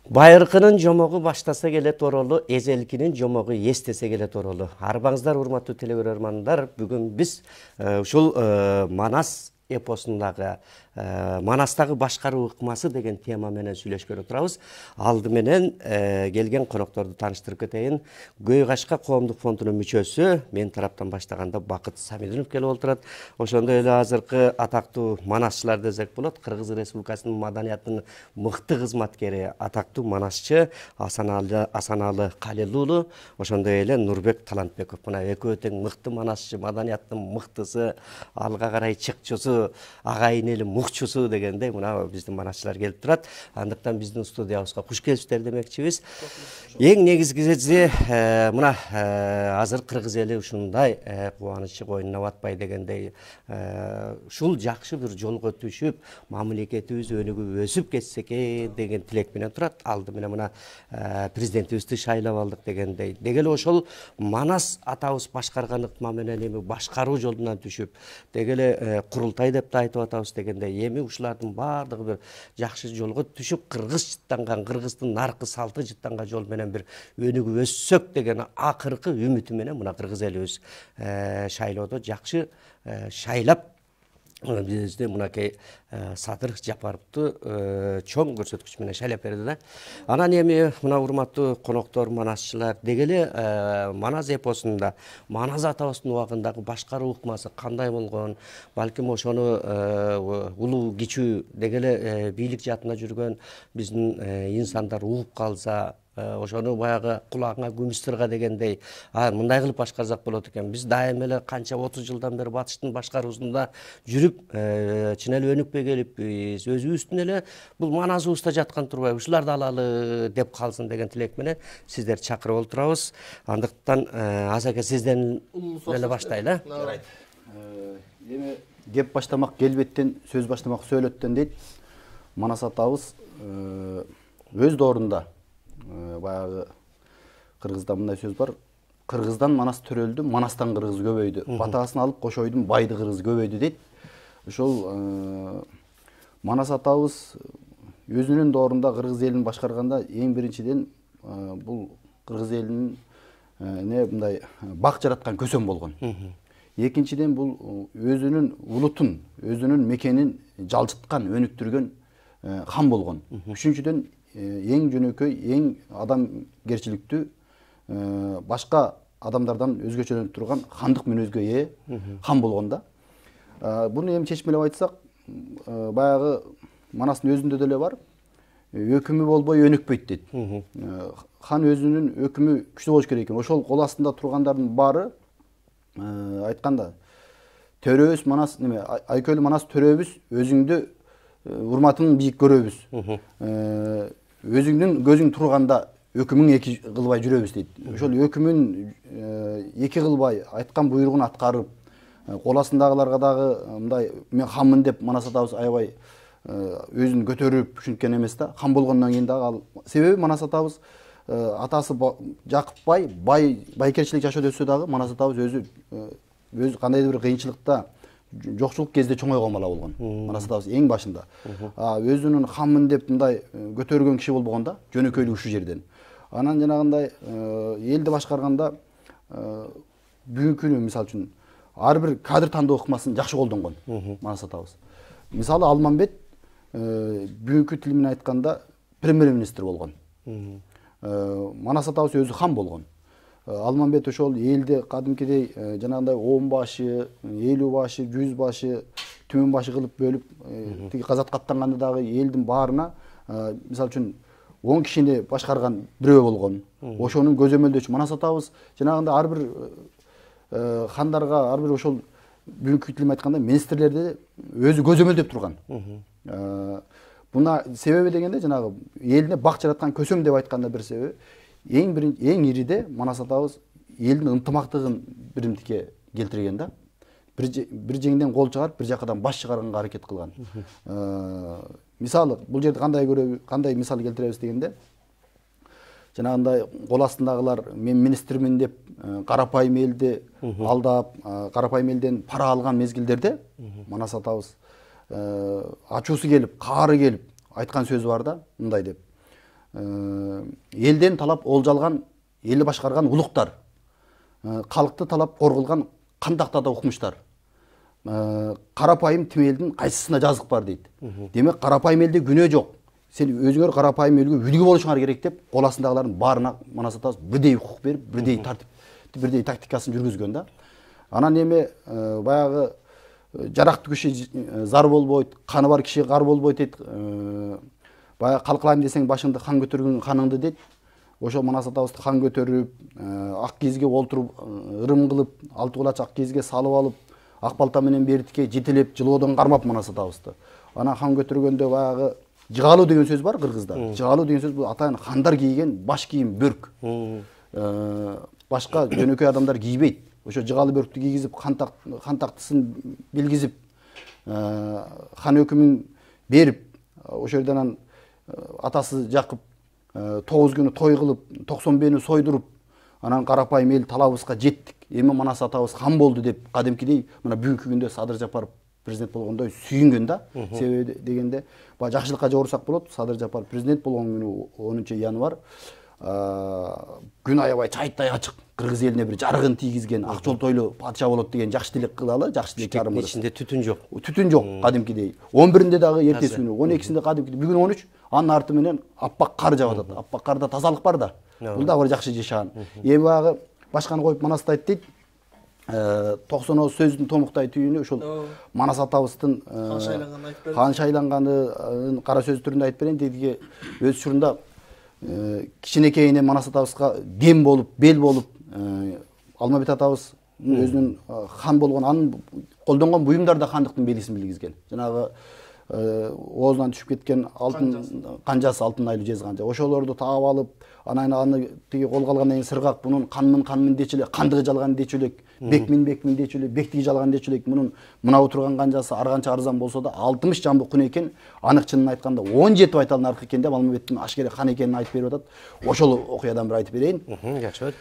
Байыркынын жомогу баштаса келет оролу, эзелкинин жомогу эстесе келет оролу. Арбаңыздар, урматтуу телекөрөрмандар, бүгүн биз ушул Манас эпосундагы Манастагы башкаруу ыкмасы деген тема менен сүйлөшкөнү турабыз. Алды менен келген конокторду тааныштырып кетейин. Көй Кашка коомдук фондунун мүчөсү, мен тараптан баштаганда Бакыт Самидинов келип отурат. Ошондой эле азыркы атактуу манасчылар десек болот, Кыргыз Республикасынын маданиятынын мыкты кызматкери, атактуу манасчы Асаналы Калил уулу, ошондой эле Нурбек Талантбеков. Мына экөө тең мыкты манасчы, маданияттын мыктысы, алга карай чыкчусу, агайын эле мукчусу дегендей мына биздин манасчылар келип турат. Андыктан биздин студиябызга куш келипсиздер демекчибиз. Эң негизгиси мына азыр Кыргыз эли ушундай кубанычы койнуна батпай дегендей ушул жакшы бир жолго түшүп, мамлекетибиз өнүгүп өсүп кетсеке деген тилек менен турат. Алды менен мына президентибизди шайлап алдык дегендей. Деги эле ошол Манас атабыз башкарган ыкма менен эми башкаруу жолунан түшүп, деги эле курултай деп да айтып атабыз дегендей, эми ушулардын баардыгы бир жакшы жолго түшүп, кыргыз жыттанган, кыргыздын наркы салты жыттанган жол менен бир өнүгүп өссөк деген акыркы үмүтү менен мына кыргыз элибиз шайлоодо жакшы шайлап бизди мынакей Садыр Жапаровду чоң көрсөткүч менен шайлап берди да. Анан эми мына урматтуу коноктор, манасчылар, деги эле Манас эпосунда Манас атабыздын убагындагы башкаруу ыкмасы кандай болгон, балким ошону улуу кичүү деги эле бийлик жаатында жүргөн биздин инсандар угуп калса, ошону баягы кулагыңа күмүш сырга дегендей, мындай кылып башкарсак болот экен. Биз дайым эле канча 30 жылдан бери батыштын башкаруусунда жүрүп, чын эле өнүкпөй келиппиз. Өзүбүздүн эле бул Манасыбызда жаткан турбай, ушуларды алалы деп калсын деген тилек менен сиздерди чакырып отурабыз. Андыктан Азаке сизден эле баштайлы. Жарайт. Эми кеп баштамак келбеттен, сөз баштамак сөйлөттөн дейт. Манас атабыз өз доорунда баягы кыргызда мындай сөз бар. Кыргыздан Манас төрөлдү, Манастан кыргыз көбөйдү. Батасын алып кошойдум, байды кыргыз көбөйдү дейт. Ошол Манас атабыз өзүнүн доорунда кыргыз элин башкарганда эң биринчиден бул кыргыз элинин мындай бак жараткан көсөм болгон. Экинчиден бул өзүнүн улутун, өзүнүн мекенин жалжыткан, өнүктүргөн хан болгон. Үчүнчүдөн эң жөнөкөй, эң адамгерчиликтүү, башка адамдардан өзгөчөлөнүп турган хандык мүнөзгө ээ хан болгон да. Буну эми чечмелеп айтсак, баягы Манастын өзүндө деле бар. Өкүмү болбой өнүкпөйт дейт. Хан өзүнүн өкүмү күчтүү болуш керек экен. Ошол кол астында тургандардын баары айтканда төрөбүз Манас неме, Айкөлү Манас төрөбүз, өзүңдү урматың бийик көрөбүз. Өзүңдүн көзүң турганда өкүмүң эки кылбай жүрөбүз дейт. Ошол өкүмүн эки кылбай айткан буйругун аткарып, кол астындагыларга дагы мындай мен ханмын деп Манас атабыз аябай өзүн көтөрүп ушинткен эмес да. Хан болгондон кийин дагы себеби Манас атабыз атасы Жакып байкерчилик жашоодо өссө дагы Манас атабыз өзү кандайдыр бир кыйынчылыкта жокчулук кезде чоңойгон бала болгон. Манас атабыз эң башында. Өзүнүн ханмын деп мындай көтөргөн киши болбогон да, жөнөкөйлүк ушул жерден. Анан жанагындай элди башкарганда бүгүнкү күнү мисалы үчүн ар бир кадр тандоо ыкмасын жакшы колдонгон Манас атабыз. Мисалы Алмамбет бүгүнкү тил менен айтканда премьер-министр болгон. Манас атабыз өзү хан болгон. Алмамбет ошол элди кадимкидей жанагындай 10 башы, 50 башы, 100 башы, түмөн башы кылып бөлүп, тиги казат каттанганда дагы элдин баарына мисалы үчүн 10 кишини башкарган бирөө болгон. Ошонун көзөмөлдөчү Манас атабыз жанагындай ар бир хандарга, ар бир ошол бүгүнкү тил менен айтканда министрлерди өзү көзөмөлдөп турган. Буна себеби дегенде жанагы элине бак жараткан көсөм деп айтканда бир себеби эң ириде Манас атабыз элдин ынтымактыгын биримдикке келтирген да. Бир жеңден кол чыгарып, бир жакадан баш чыгарганга аракет кылган. Мисалы, бул жерде кандай мисал келтиребиз дегенде, жанагындай кол астындагылар мен министрмин деп карапайым элди алдап, карапайым элден пара алган мезгилдерде Манас атабыз ачуусу келип, каары келип айткан сөзү бар да, мындай деп. элден талап олжалган, элди башкарган улуктар, калкты талап коргулган кандакта да укмуштар. Карапайым тим элдин кайсысына жазык бар дейт. Демек карапайым элде күнөө жок. Сен өзүңөр карапайым элге үлгү болушуңар керек деп, кол астындагылардын баарына Манас атабыз бирдей укук берип, бирдей тартип, бирдей тактикасын жүргүзгөн да. Анан эме баягы жарактуу киши зар болбойт, каны бар киши кар болбойт дейт. Баягы калкалайм десең башыңды хан көтөргөн каныңды дейт. Ошо Манас атабызды хан көтөрүп, ак кийизге олтуруп, ырым кылып, алты кулач ак кийизге салып алып, ак балта менен бертикке жетелеп, жылоодон кармап Манас атабызды. Анан хан көтөргөндө баягы жыгалуу деген сөз бар кыргызда. Жыгалуу деген сөз бул атайын хандар кийген баш кийим бөрк. Башка жөнөкөй адамдар кийбейт. Ошо жыгалуу бөрктү кийгизип, хан тактысын белгизип, хан өкүмүн берип, ошо жерден атасы Жакып 9 күнү той кылып, 90 бени сойдуруп, анан карапайым эл талабыбызга жеттик. Эми Манас атабыз хан болду деп кадимкидей мына бүгүнкү күндө Садыр Жапаров президент болгондой сүйүнгөн да. Себеби дегенде баягы жакшылыкка жорусак болот. Садыр Жапаров президент болгон күнү 10 январь күн аябай чайыттай ачык. Кыргыз элине бир жарыгын тийгизген, ак жол тойлуу падыша болот деген жакшы тилек кылалы, жакшы тилек чарымыз. Ичинде түтүн жок. Түтүн жок кадимкидей. 11-нде дагы эртеси күнү, 12-синде кадимкидей, бүгүн 13, анын арты менен аппак кар жаап атат. Аппак карда тазалык бар да. Бул да бир жакшы жашаган. Эми баягы башканы коюп Манасты айт дейт. 90 сөздүн томуктай түйүнү ошол Манас атабыздын хан шайланганы кара сөз түрүндө айтып берейин. Деги өз учурунда кичинекейинен Манас атабызга дем болуп, бел болуп, Алмабет атабыз өзүнүн хан болгон, анын колдонгон буюмдар да хандыктын белгисин билгизген. Жанагы оозунан түшүп кеткен алтын канжасы, алтын айлуу жез канжа. Ошолорду таап алып, анан аны тиги колго алгандан кийин сыргак мунун канмын дечү элек, кандыгы жалган дечү элек, бекмин дечү элек, бектиги жалган дечү элек, мунун мына отурган канжасы арганча арзан болсо да 60 жамбы күн экен, анык чынын айтканда 17 байталдын аркы экен деп Алмабеттин ашкере хан экенин айтып берип атат. Ошол окуядан бир айтып берейин. Жакшы болот.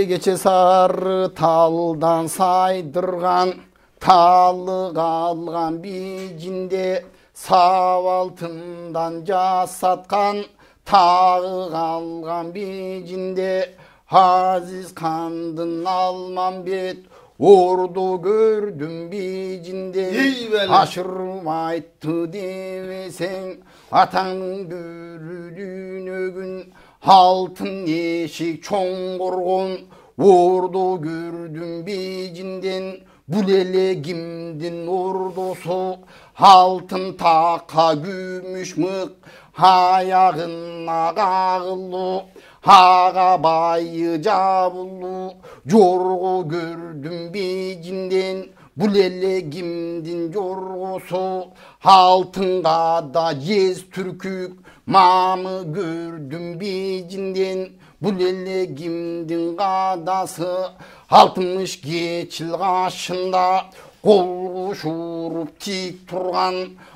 Geçe sarı taldan saydırgan, talı kalgan bicinde, sav altından jasatkan, tağı kalgan bicinde, Aziz kandın Almambet, ordu gördüm bicinde, aşırmaytı demesen, atanın bürüdüğüne gün, altın yeşik çoğun korgun, ordu gördüm bicinden, bulele gimdin ordusu, altın taka gümüş mık, ayağına kağıllı, haga bayı cabullu, jorgu gördüm bicinden, bulele gimdin jorgusu, altınga da yez türkük, mamı gördüm bicinden, bulele gimdin kadası, 60 geçil kaşında, kol kuşurup tik turgan,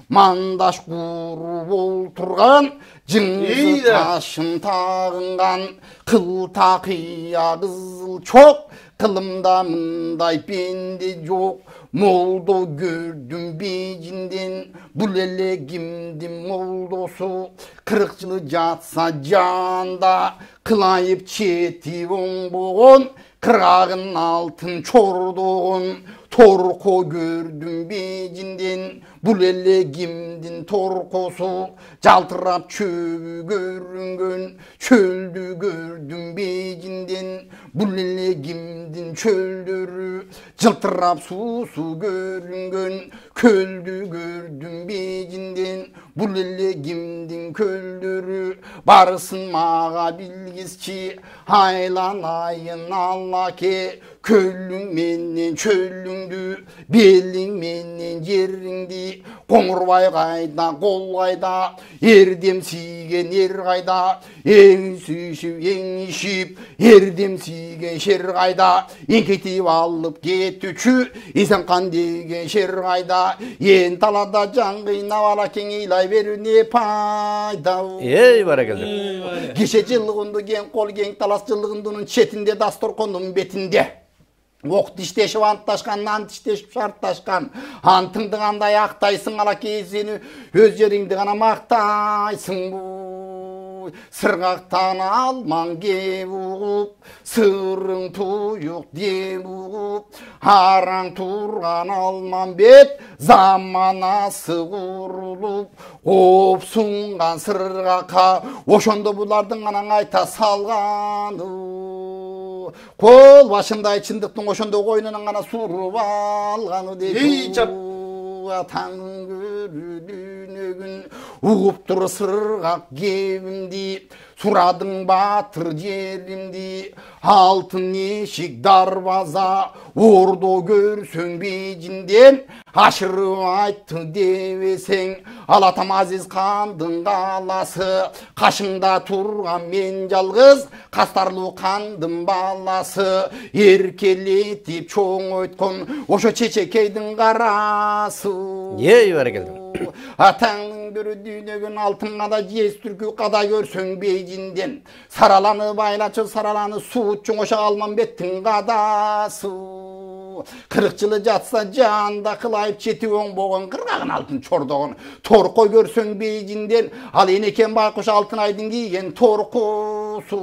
mandaş kurup olturgan, cıngızı taşın tağıngan, kıl takıya kızıl çok, kılımda mınday bende yok, moldu gördüm bicinden, bulele gimdim moldosu, 40 yılı jatsa janda, kılayıp çeti boğun, kırağın altın çorduğun, torko gördüm bicinden, bulele gimdin torkosu, jaltırap çöbü görüngen, çöldü gördüm bicinden, bulele gimdin çöldürü, jaltırap susu görüngen, köldü gördüm bicinden, bulele gimdin köldürü, barısın mağa bilgizçi, haylanayın Allah ki, köllün menden çöllündü, belin menden yerindi, Koңырбай қайда, қол қайда, ердем сүйген ер қайда, ең сүйшіп, ең ішіп, ердем сүйген шер қайда, еңкетіп алып кетуші, Есенқан деген шер қайда, ен талада жан қинап ала кеңейлай беру не пайда. Ей, баракалды. Кеше жылығынды ген қол ген талас жылығындының четінде дастарханның бетінде. Ок тиштешип антташкан, нан тиштешип шартташкан. Антыңды кандай актайсың, алакей сени өз жериңди гана мактайсың. Сыргактан алман кеп угуп, сырың туюк деп угуп, араң турган алман бет заманасы курулуп, опсунган сыргакка ошондо булардын анан айта салганы. Кол башындай чындыктын ошондо койнунан гана суруп алганы дейт. Атаңын көрүдүнөгүн угуп тур сыргак кебимди, сурадың батыр жеримди, алтын эшик дарбаза ордо көрсөң бейжинден ашырып айтты дебесең, алатам Азиз хандын каласы, кашыңда турган мен жалгыз кастарлуу кандын баласы, эркелетип чоң өткөн ошо чечекейдин карасы. Баракелде. Атаңның көрү дүйнөгүн алтын када жез түркү када көрсөң бейжинден, сараланы байлачы сараланы суутчуң ошо Алмамбеттин кадасы. 40 жылы жатса жанда кылайып чети оң болгон кыргагын алтын чордогон торкой көрсөң бейжинден, ал энекен байкуш алтын айдын кийген торкусу.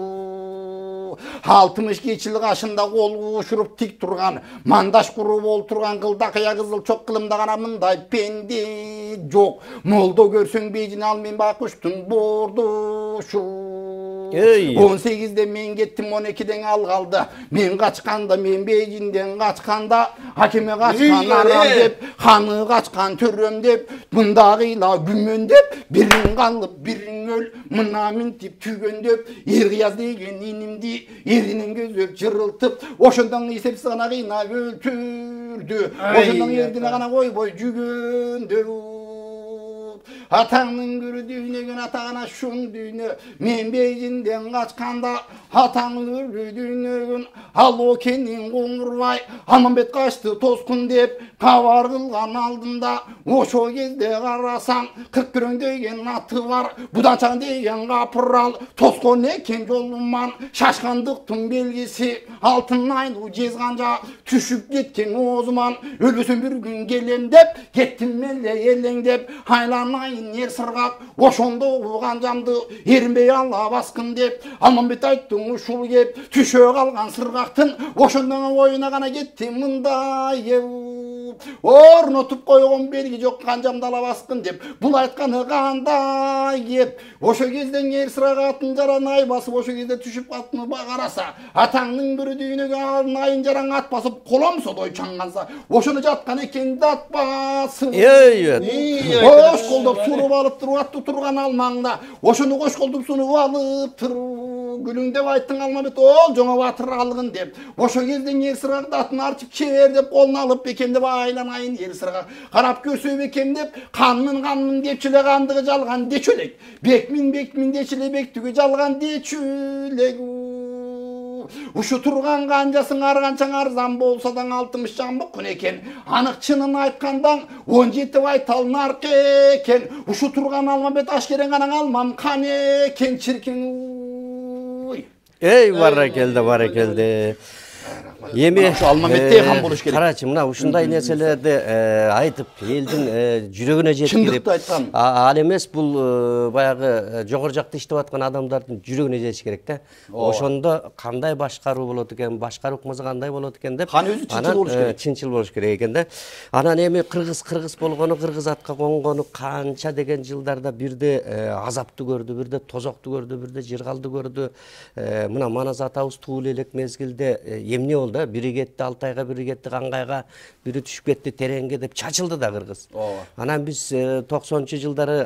62 жыл кашында кол кушуруп тик турган, мандаш куруп олтурган кылдакыя кызыл чок кылымда гана мындай пенде жок. Молдо көрсөң бейжин, ал мен байкуштун бордушу. 18'de men kettim, 12'den al kaldı. Men kaçkanda, men beycinden kaçkanda, hakime kaçkan aram dep, hanı kaçkan törüm dep, bundağıyla gümön dep, birin kalıp birin öl, mınamin tip tügön dep, ergiyaz degen inimdi, erinin gözüp cırıltıp, oşundan isep sana kıyna öldürdü, oşundan erdine kana koy boy cügöndü. Atаңның көрі дүйнөгүн атағана шун дүйнө, мен бейжинден качканда атаңның көрі дүйнөгүн ал окенин коңурбай, Алмамбет качты тоскун деп кабар кылган алдында, ошо кезде карасаң 40 деген аты бар, Буданчаң деген капырал, тоскон экен жолуман, шашкандыктын белгиси, алтын айлуу жезганжа түшүп кеткен озуман, өлбөсөм бир күн келем деп, кеттим эле элеңдеп, айланайын ер сыргак, ошондо уган жамды эринбей алла баскын деп, Алмамбет айттың ушул кеп, түшө калган сыргактын ошондон оюна гана кетти мындай. Орнотуп койгон белги жок, канжамды ала баскын деп, бул айтканы кандай кеп, ошо кезден ер сыргак атын жаран ай басып, ошо кезде түшүп атын караса, атаңның бирі дүйнөгө айын жаран ат басып, коломсодой чаңганса, ошону жаткан экен да ат басып. Кош колдоп суруп алып туруп аттуу турган алмаңда, ошону кош колдоп сунуп алып туруп, күлүңдөп айттың Алмамбет ол жоңо батыр алгын деп, ошо кезден ер сыргакты атын арчып чебер деп колуна алып бекем деп айланайын ер сыргак, карап көсөй бекем деп, канмын депчиле кандыгы жалган дечөлек, бекмин дечиле бектүгү жалган дечөлек. Ушу турган канжасың арганчаң арзан болса да 60 жамбы күн экен, анык чынын айткандан 17 айтал нарк экен, ушу турган Алмамбет ашкерен гана алмам кан экен чиркин. Баракелде. Эми Алмамбетте кам болуш керек. Карачы, мына ушундай нерселерди айтып, элдин жүрөгүнө жеткирип, ал эмес бул баягы жогору жакта иштеп аткан адамдардын жүрөгүнө жетиш керек да. Ошондо кандай башкаруу болот экен, башкаруу ыкмасы кандай болот экен деп, анан өзү чынчыл болуш керек. Чынчыл болуш керек экен да. Анан эми кыргыз болгону, кыргыз атка конгону канча деген жылдарда бирде азаптуу көрдү, бирде тозокту көрдү, бирде жыргалды көрдү. Мына Манас атабыз туулу элек мезгилде эмне болду? Бири кетти Алтайга, бири кетти Каңгайга, бири түшүп кетти тереңге деп чачылды да кыргыз. Анан биз 90-чы жылдары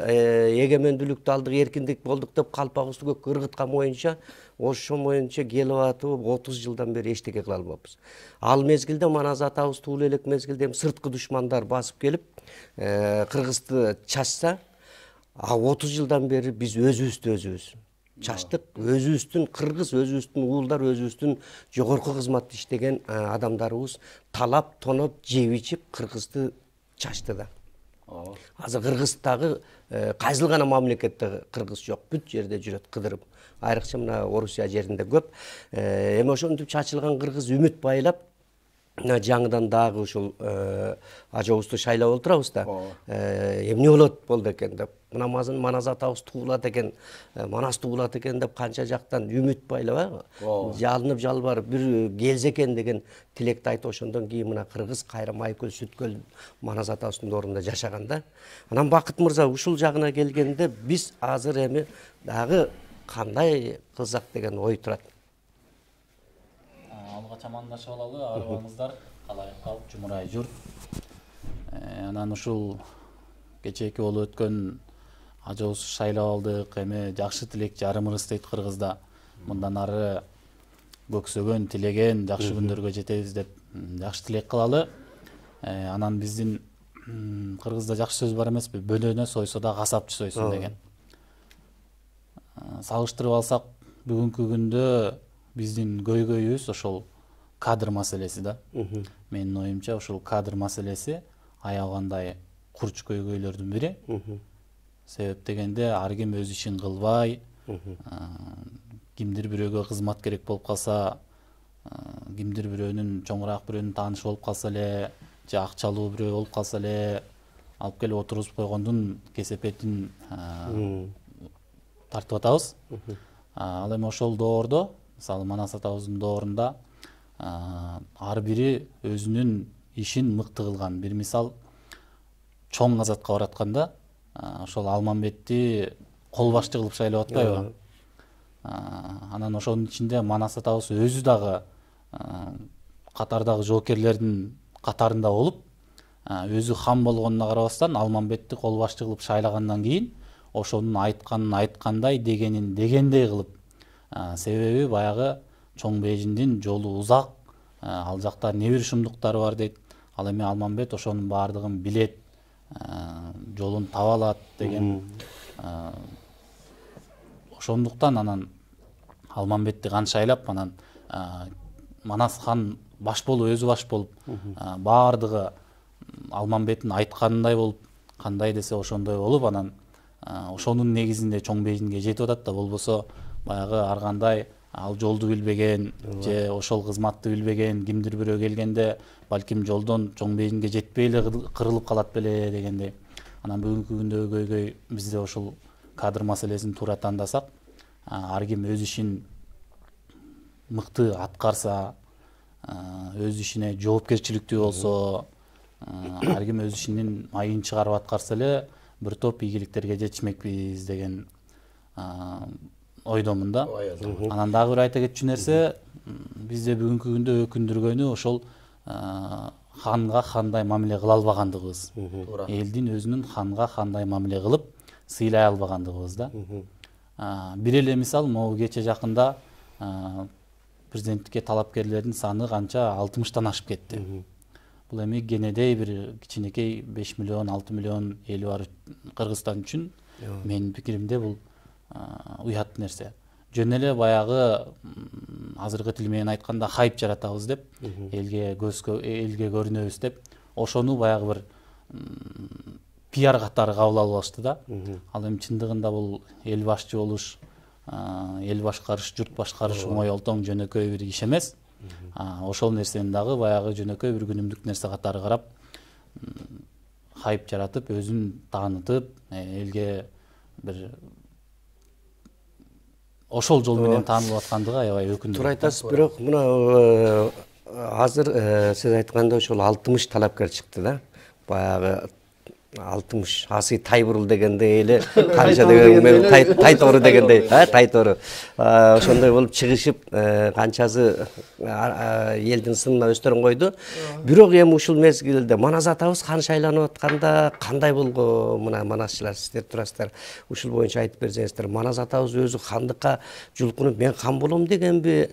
эгемендүүлүктү алдык, эркиндик болдук деп калпагыбызды көккө ыргыткан боюнча, ошо боюнча келип атып 30 жылдан бери эчтеке кыла албаппыз. Ал мезгилде Манас атабыз туулу элек мезгилде сырткы душмандар басып келип кыргызды чачса, 30 жылдан бери биз өзүбүз чачтык, өзүбүздүн кыргыз, өзүбүздүн уулдар, өзүбүздүн жогорку кызматта иштеген адамдарыбыз талап, тоноп, жеп ичип кыргызды чачты да. Азыр Кыргыздагы кайсыл гана мамлекетте кыргыз жок, бүт жерде жүрөт кыдырып. Айрыкча мына Орусия жеринде көп. Эми ошентип чачылган кыргыз үмүт байлап, жаңыдан дагы ушул ажабызды шайлап отурабыз да. Эмне болот болду экен деп. Мына Манас атабыз туулат экен, Манас туулат экен деп канча жактан үмүт байлап, жалынып жалбарып бир келсе экен деген тилекти айтып, ошондон кийин мына Кыргыз Кайра Майкөл Сүткөл Манас атабыздын ордунда жашаган да. Анан Бакыт мырза ушул жагына келгенде биз азыр эми дагы кандай кылсак деген ой турат. Алга чамандашып алалы, арыбаңыздар калай калып жумурай жүр. Анан ушул кечээки болуп өткөн ажабыз шайлап алдык, эми жакшы тилек жарымырыз дейт кыргызда. Мындан ары көксөгөн, тилеген жакшы күндөргө жетебиз деп жакшы тилек кылалы. Анан биздин кыргызда жакшы сөз бар эмеспи? Бөдөнө сойсо да касапчы сойсун деген. Салыштырып алсак, бүгүнкү күндө биздин көйгөйүбүз ошол кадр маселеси да. Менин оюмча ошол кадр маселеси аябагандай курч көйгөйлөрдүн бири. Себеп дегенде ар ким өз ишин кылбай, кимдир бирөөгө кызмат керек болуп калса, кимдир бирөөнүн чоңураак бирөөнүн таанышы болуп калса эле, же акчалуу бирөө болуп калса эле, алып келип отургузуп койгондун кесепетин тартып атабыз. Ал эми ошол доордо, мисалы Манас атабыздын доорунда ар бири өзүнүн ишин мыкты кылган. Бир мисал чоң азатка баратканда ошол Алмамбетти кол башчы кылып шайлап атпайбы? Анан ошонун ичинде Манас атабыз өзү дагы катардагы жоокерлердин катарында болуп, өзү хан болгонуна карабастан Алмамбетти кол башчы кылып шайлагандан кийин ошонун айтканын айткандай, дегенин дегендей кылып, себеби баягы чоң бейжиндин жолу узак, ал жакта небир шумдуктары бар дейт. Ал эми Алмамбет ошонун баардыгын билет, жолун таба алат деген. Ошондуктан анан Алмамбетти хан шайлап, анан Манас хан баш болуп, өзү баш болуп, баардыгы Алмамбеттин айтканындай болуп, кандай десе ошондой болуп, анан ошонун негизинде чоң бейжинге жетип атат да. Болбосо баягы ар кандай ал жолду билбеген же ошол кызматты билбеген кимдир бирөө келгенде балким жолдон чоң бейжинге жетпей эле кырылып калат беле дегендей. Анан бүгүнкү күндөгү көйгөй бизде ошол кадр маселесин туура тандасак, ар ким өз ишин мыкты аткарса, өз ишине жоопкерчиликтүү болсо, ар ким өз ишинин майын чыгарып аткарса эле бир топ ийгиликтерге жетишмекпиз деген ойдомун да. Анан дагы бир айта кетчү нерсе, бизде бүгүнкү күндө өкүндүргөнү ошол ханга кандай мамиле кыла албагандыгыбыз. Элдин өзүнүн ханга кандай мамиле кылып сыйлай албагандыгыбыз да. Бир эле мисал, могу кече жакында президенттикке талапкерлердин саны канча 60тан ашып кетти. Бул эми кенедей бир кичинекей 5 миллион, 6 миллион эли бар Кыргызстан үчүн менин пикиримде бул уят нерсе. Жөн эле баягы азыркы тил менен айтканда хайп жаратабыз деп, элге көрүнөбүз деп, ошону баягы бир пиар катары кабыл алып алышты да. Ал эми чындыгында бул эл башчы болуш, эл башкарыш, журт башкарыш оңой олтоң жөнөкөй бир иш эмес. Ошол нерсени дагы баягы жөнөкөй бир күнүмдүк нерсе катары карап, хайп жаратып, өзүн таанытып, элге бир ошол жол менен таанылып аткандыгы аябай өкүндүрөт. Туура айтасыз, бирок мына азыр сиз айткандай ошол 60 талапкер чыкты да. Баягы 60 аси тайбурул дегендей эле, канча деген тайтору дегендей, тайтору. Ошондой болуп чыгышып, канчасы элдин сынына өстөрүн койду. Бирок эми ушул мезгилде Манас атабыз хан шайланып атканда кандай болгон, мына манасчылар сиздер турасыздар. Ушул боюнча айтып берсеңиздер. Манас атабыз өзү хандыкка жулкунуп мен хан болом дегенби?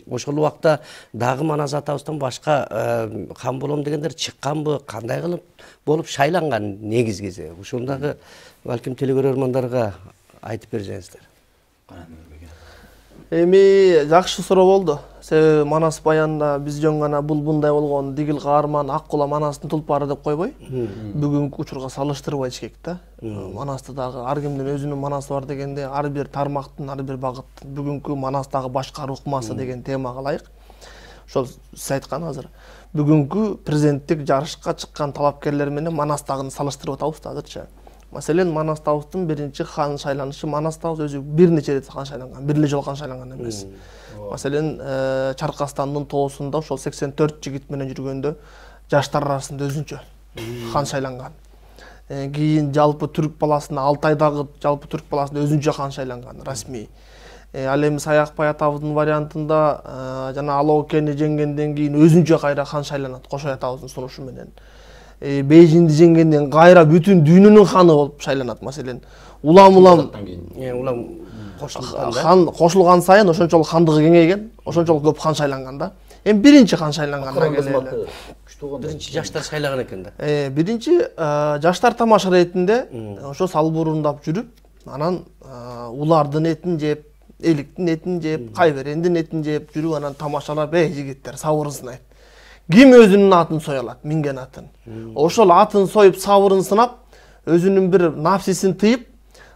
Ошол убакта дагы Манас атабыздан башка хан болом дегендер чыкканбы? Кандай кылып болуп шайланган негизгиси? Ушундагы балким телекөрөрмандарга айтып берсеңиздер. Эми жакшы суроо болду. Себеби Манас баянда биз жөн гана бул мындай болгон, Дигил каарман, Аккула Манастын тулпары деп койбой, бүгүнкү учурга салыштырбай керек да. Манасты дагы ар кимдин өзүнүн Манасы бар дегенде, ар бир тармактын, ар бир багыттын бүгүнкү Манастагы башкаруу ыкмасы деген темага ылайык. Ошол сиз айткан азыр. бүгүнкү президенттик жарышка чыккан талапкерлер менен Манастагын салыштырып атабыз да азырча. Маселен, Манастабыздын биринчи хан шайланышы, Манастабыз өзү бир нече рет хан шайланган, бир эле жолу хан шайланган эмес. Маселен, Чаркастандын тоосунда ошол 84 жигит менен жүргөндө жаштар арасында өзүнчө хан шайланган. Кийин жалпы түрк баласына Алтайдагы жалпы түрк баласында өзүнчө хан шайланган, расмий. Ал эми Саякбай атабыздын вариантында жана Алоокени жеңгенден кийин өзүнчө кайра хан шайланат Кошой атабыздын сунушу менен. Бейжинди жеңгенден кайра бүтүн дүйнөнүн ханы болуп шайланат. Маселен, улам улам кошулган сайын ошончолук хандыгы кеңейген, ошончолук көп хан шайланган да. Эми биринчи хан шайлангандан келе. Биринчи жаштар шайлаган экен да. Биринчи жаштар тамаша иретинде ошо салбурундап жүрүп, анан улардын этин жеп, эликтин этин жеп, кайберендин этин жеп жүрүп, анан тамашалап, жигиттер, сабырын сынайт. Ким өзүнүн атын соя алат, минген атын. Ошол атын союп, сабырын сынап, өзүнүн бир нафсисин тыйып,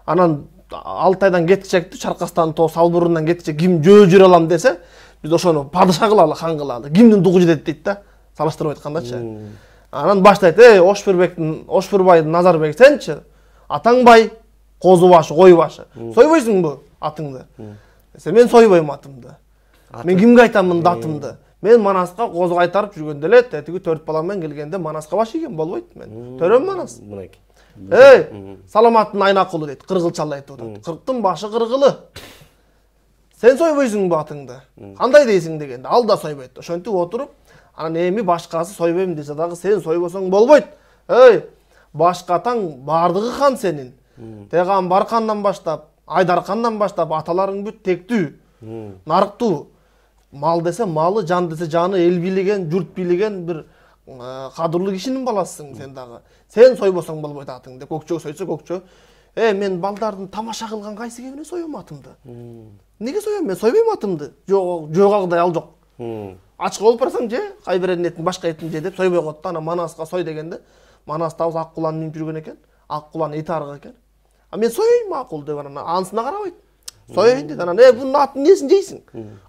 анан Алтайдан кеткичекти, Чаркастан тоо салбурундан кеткичек ким жөө жүрө алам десе, биз ошону падыша кылалы, хан кылалы. Кимдин дугу жетет дейт да, салыштырып айткандачы. Анан баштайт, Ошбурбайдын Назарбек, сенчи атаң бай, козу башы, кой башы. Сойбойсуңбу атыңды? Мен сойбойм атымды. Мен кимге айтамын атымды? Мен Манаска козу кайтарып жүргөндө эле, тетиги 4 балам менен келгенде Манаска баш ийген болбойт мен. Төрөм Манас. Саламаттын Айнакулу дейт, кыргылчалы айтып атат. Кырктын башы кыргылы. Сен сойбойсуңбу атыңды? Кандай дейсиң дегенде, ал да сойбойт. Ошентип отуруп, анан эми башкасы сойбойм десе дагы сен сойбосоң болбойт. Башка атаң бардыгы хан сенин. Теган Баркандан баштап, Айдаркандан баштап аталарың бүт тектүү, нарыктуу. Мал десе малы, жан десе жаны, эл бийлеген, журт бийлеген бир кадырлуу кишинин баласысың сен дагы. Сен сойбосоң болбойт атың деп көкчө сойсо көкчө. Мен балдардын тамаша кылган кайсы кебине союм атымды? Неге союм? Мен сойбойм атымды. Жогагыдай ал жок. Ачык болуп барсаң же, кайбиренин этин башка этин же деп сойбой коет да. Анан Манаска сой дегенде, Манастабыз Аккуланы минип жүргөн экен. Аккуланы ити арыгы экен. Мен союйм макул деп анан анысына карабайт. Союйн дейт. Анан бунун атын несин жейсиң?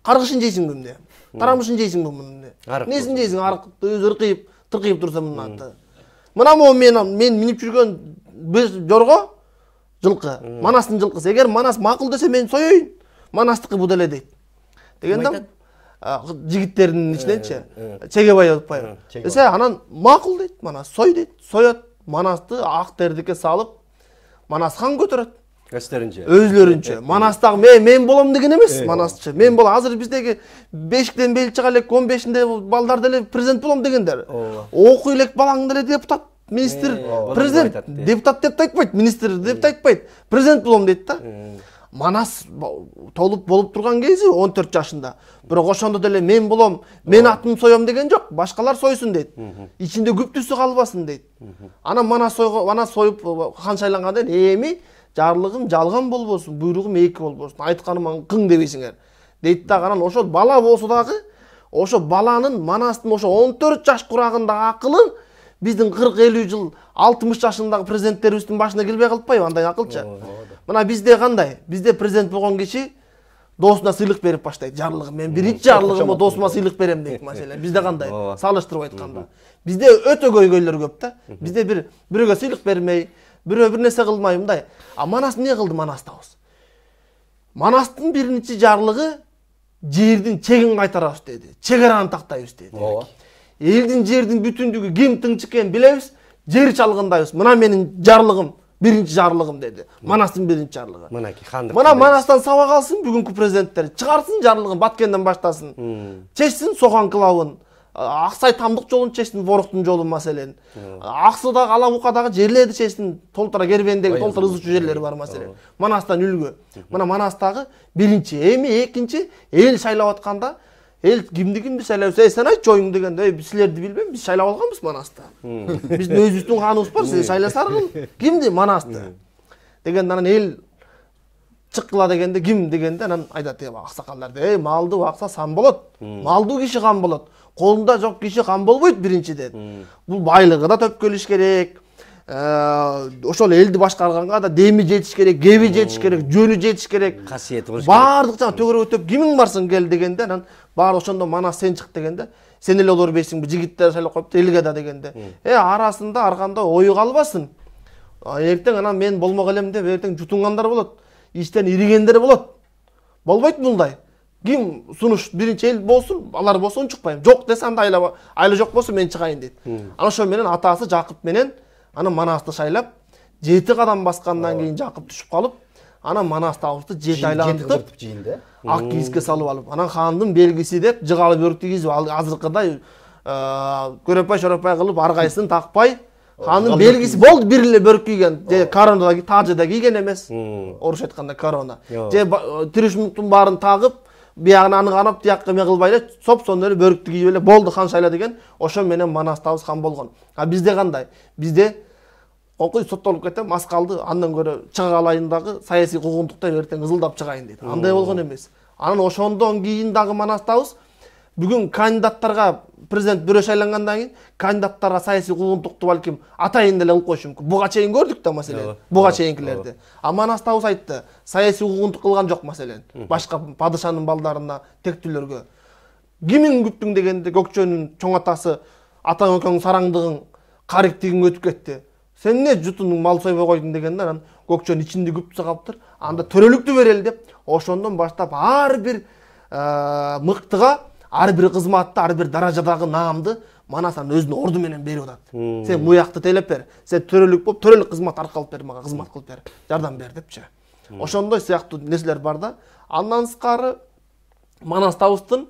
Каргышын жейсиң бумне? Тарамышын жейсиң бумне? Несин жейсиң? Арыкты өзү ыркыйып, тыркыйып турса мунун аты. Мына мен минип жүргөн жорго жылкы, Манастын жылкысы. Эгер Манас макул десе мен союйн. Манастыкы бу деле дейт. Дегенде жигиттердин ичиненчи Чегебай атпайбы. Десе анан макул дейт, Манас сой дейт. Соят, Манасты ак тердикке салып, Манас хан көтөрөт. Өзлөрүнчө. Манастагы мен болом деген эмес, Манасчы. Мен болом. Азыр биздеги бешиктен бел чыга элек 15-нде балдар деле президент болом дегендер. Окуй элек балаң деле депутат, министр, президент, депутат деп айтпайт, министр деп айтпайт. Президент болом дейт да. Манас толуп болуп турган кези 14 жашында. Бирок ошондо деле мен болом, мен атымды соём деген жок. Башкалар сойсун дейт. Ичинде күптүсү калбасын дейт. Анан Манас союп хан шайлангандан эми жарлыгым жалган болбосун, буйругум эки болбосун, айтканыма кың дебейсиңер. Дейт дагы анан ошо бала болсо дагы, ошо баланын Манастын ошо 14 жаш курагындагы акылын биздин 40-50 жыл 60 жашындагы президенттерибиздин башына келбей калпайбы андай акылчы. Мына бизде кандай? Бизде президент болгон киши досуна сыйлык берип баштайт. Жарлыгым мен биринчи жарлыгымда досума сыйлык берем дейт маселен. Бизде кандай? Салыштырып айтканда. Бизде өтө көйгөйлөр көп да. Бизде бирөөгө сыйлык бермей, бирөө бир нерсе кылмай мындай. А Манас эмне кылды Манастабыз? Манастын биринчи жарлыгы жердин чегин кайтарабыз деди. Чек араны тактайбыз деди. Элдин жердин бүтүндүгү ким тынч экенин билебиз, жер чалгындайбыз. Мына менин жарлыгым, биринчи жарлыгым деди. Манастын биринчи жарлыгы. Мына Манастан сабак алсын бүгүнкү президенттер. Чыгарсын жарлыгын Баткенден баштасын. Чечсин Сохан кылабын. Аксай тамдык жолун чечсин, Воруктун жолун маселен. Аксыдагы Алабукадагы жерлерди чечсин, Толтура Кербендеги толтура ызычуу жерлери бар маселен. Манастан үлгү. Мына Манастагы биринчи, эми экинчи эл шайлап атканда эл кимди шайлайбыз? Сен айтчы оюңду дегенде, биз силерди билбейм, биз шайлап алганбыз Манаста. Биздин өзүбүздүн ханыбыз бар, сиз шайласаргыл. Кимди? Манасты. Дегенде анан эл чыккыла дегенде ким дегенде анан айтат аксакалдар, малды бакса сан болот. Малдуу киши хан болот. Колунда жок киши хан болбойт биринчиден. Бул байлыгы да төпкөлүш керек. Ошол элди башкарганга да деми жетиш керек, кеби жетиш керек, жөнү жетиш керек. Касиети болуш керек. Баардык жана төгөрө өтөп кимиң барсың кел дегенде анан баары ошондо Манас сен чык дегенде, Сен эле олорбейсиңби, жигиттер шайлап коюп элге да дегенде. Арасында арканда ою калбасын. Эртең анан мен болмок элем деп эртең жутунгандар болот. Иштен иригендер болот. Болбойт мындай. Ким сунуш биринчи эл болсун, алар болсо унчукпайм. Жок десе анда айла жок болсо мен чыгайын дейт. Ана ошо менен атасы Жакып менен аны Манасты шайлап, 7 кадам баскандан кийин Жакып түшүп калып, ана Манас табызды 7 айлантып, ак кийизге салып алып, анан хандын белгиси деп жыгалы бөрк кийизип азыркыдай көрөпай шоропай кылып ар кайсысын такпай, хандын белгиси болду, бир эле бөрк кийген, же коронада тажыда кийген эмес. Оруш айтканда корона. Же тиришмуктун баарын тагып, биягына аны канап, тиякка эме кылбай эле соп-сонун эле бөрктү кийип эле болду хан шайла деген. Ошо менен Манас табыз хан болгон. А бизде кандай? Бизде Конкой соттолуп кетем, маскалды андан көрө чыга алайындагы саясий куугунтуктар эртең ызылдап чыгайын дейт. Андай болгон эмес. Анан ошондон кийин дагы Манас табыз бүгүн кандидаттарга президент бирөө шайлангандан кийин кандидаттарга саясий куугунтукту балким атайын деле кылып коюшу мүмкүн. Буга чейин көрдүк да маселен. Буга чейинкилерди. А Манас табыз айтты, саясий куугунтук кылган жок маселен. Башка падышанын балдарына, тектүүлөргө. Кимин күттүң дегенде Көкчөнүн чоң атасы атаң экөөң сараңдыгың, кариктигиң өтүп кетти. Сен эмне жутуңдун мал сойбой койдуң дегенде анан Көкчөнүн ичинде күптү калыптыр. Анда төрөлүктү берели деп, ошондон баштап ар бир мыктыга, ар бир кызматты, ар бир даражадагы наамды Манас өзүнүн орду менен берип атат. Сен буякты тейлеп бер, сен төрөлүк болуп, төрөлүк кызмат аркалап бер, мага кызмат кылып бер, жардам бер депчи. Ошондой сыяктуу нерселер бар да. Андан сырткары Манас табыздын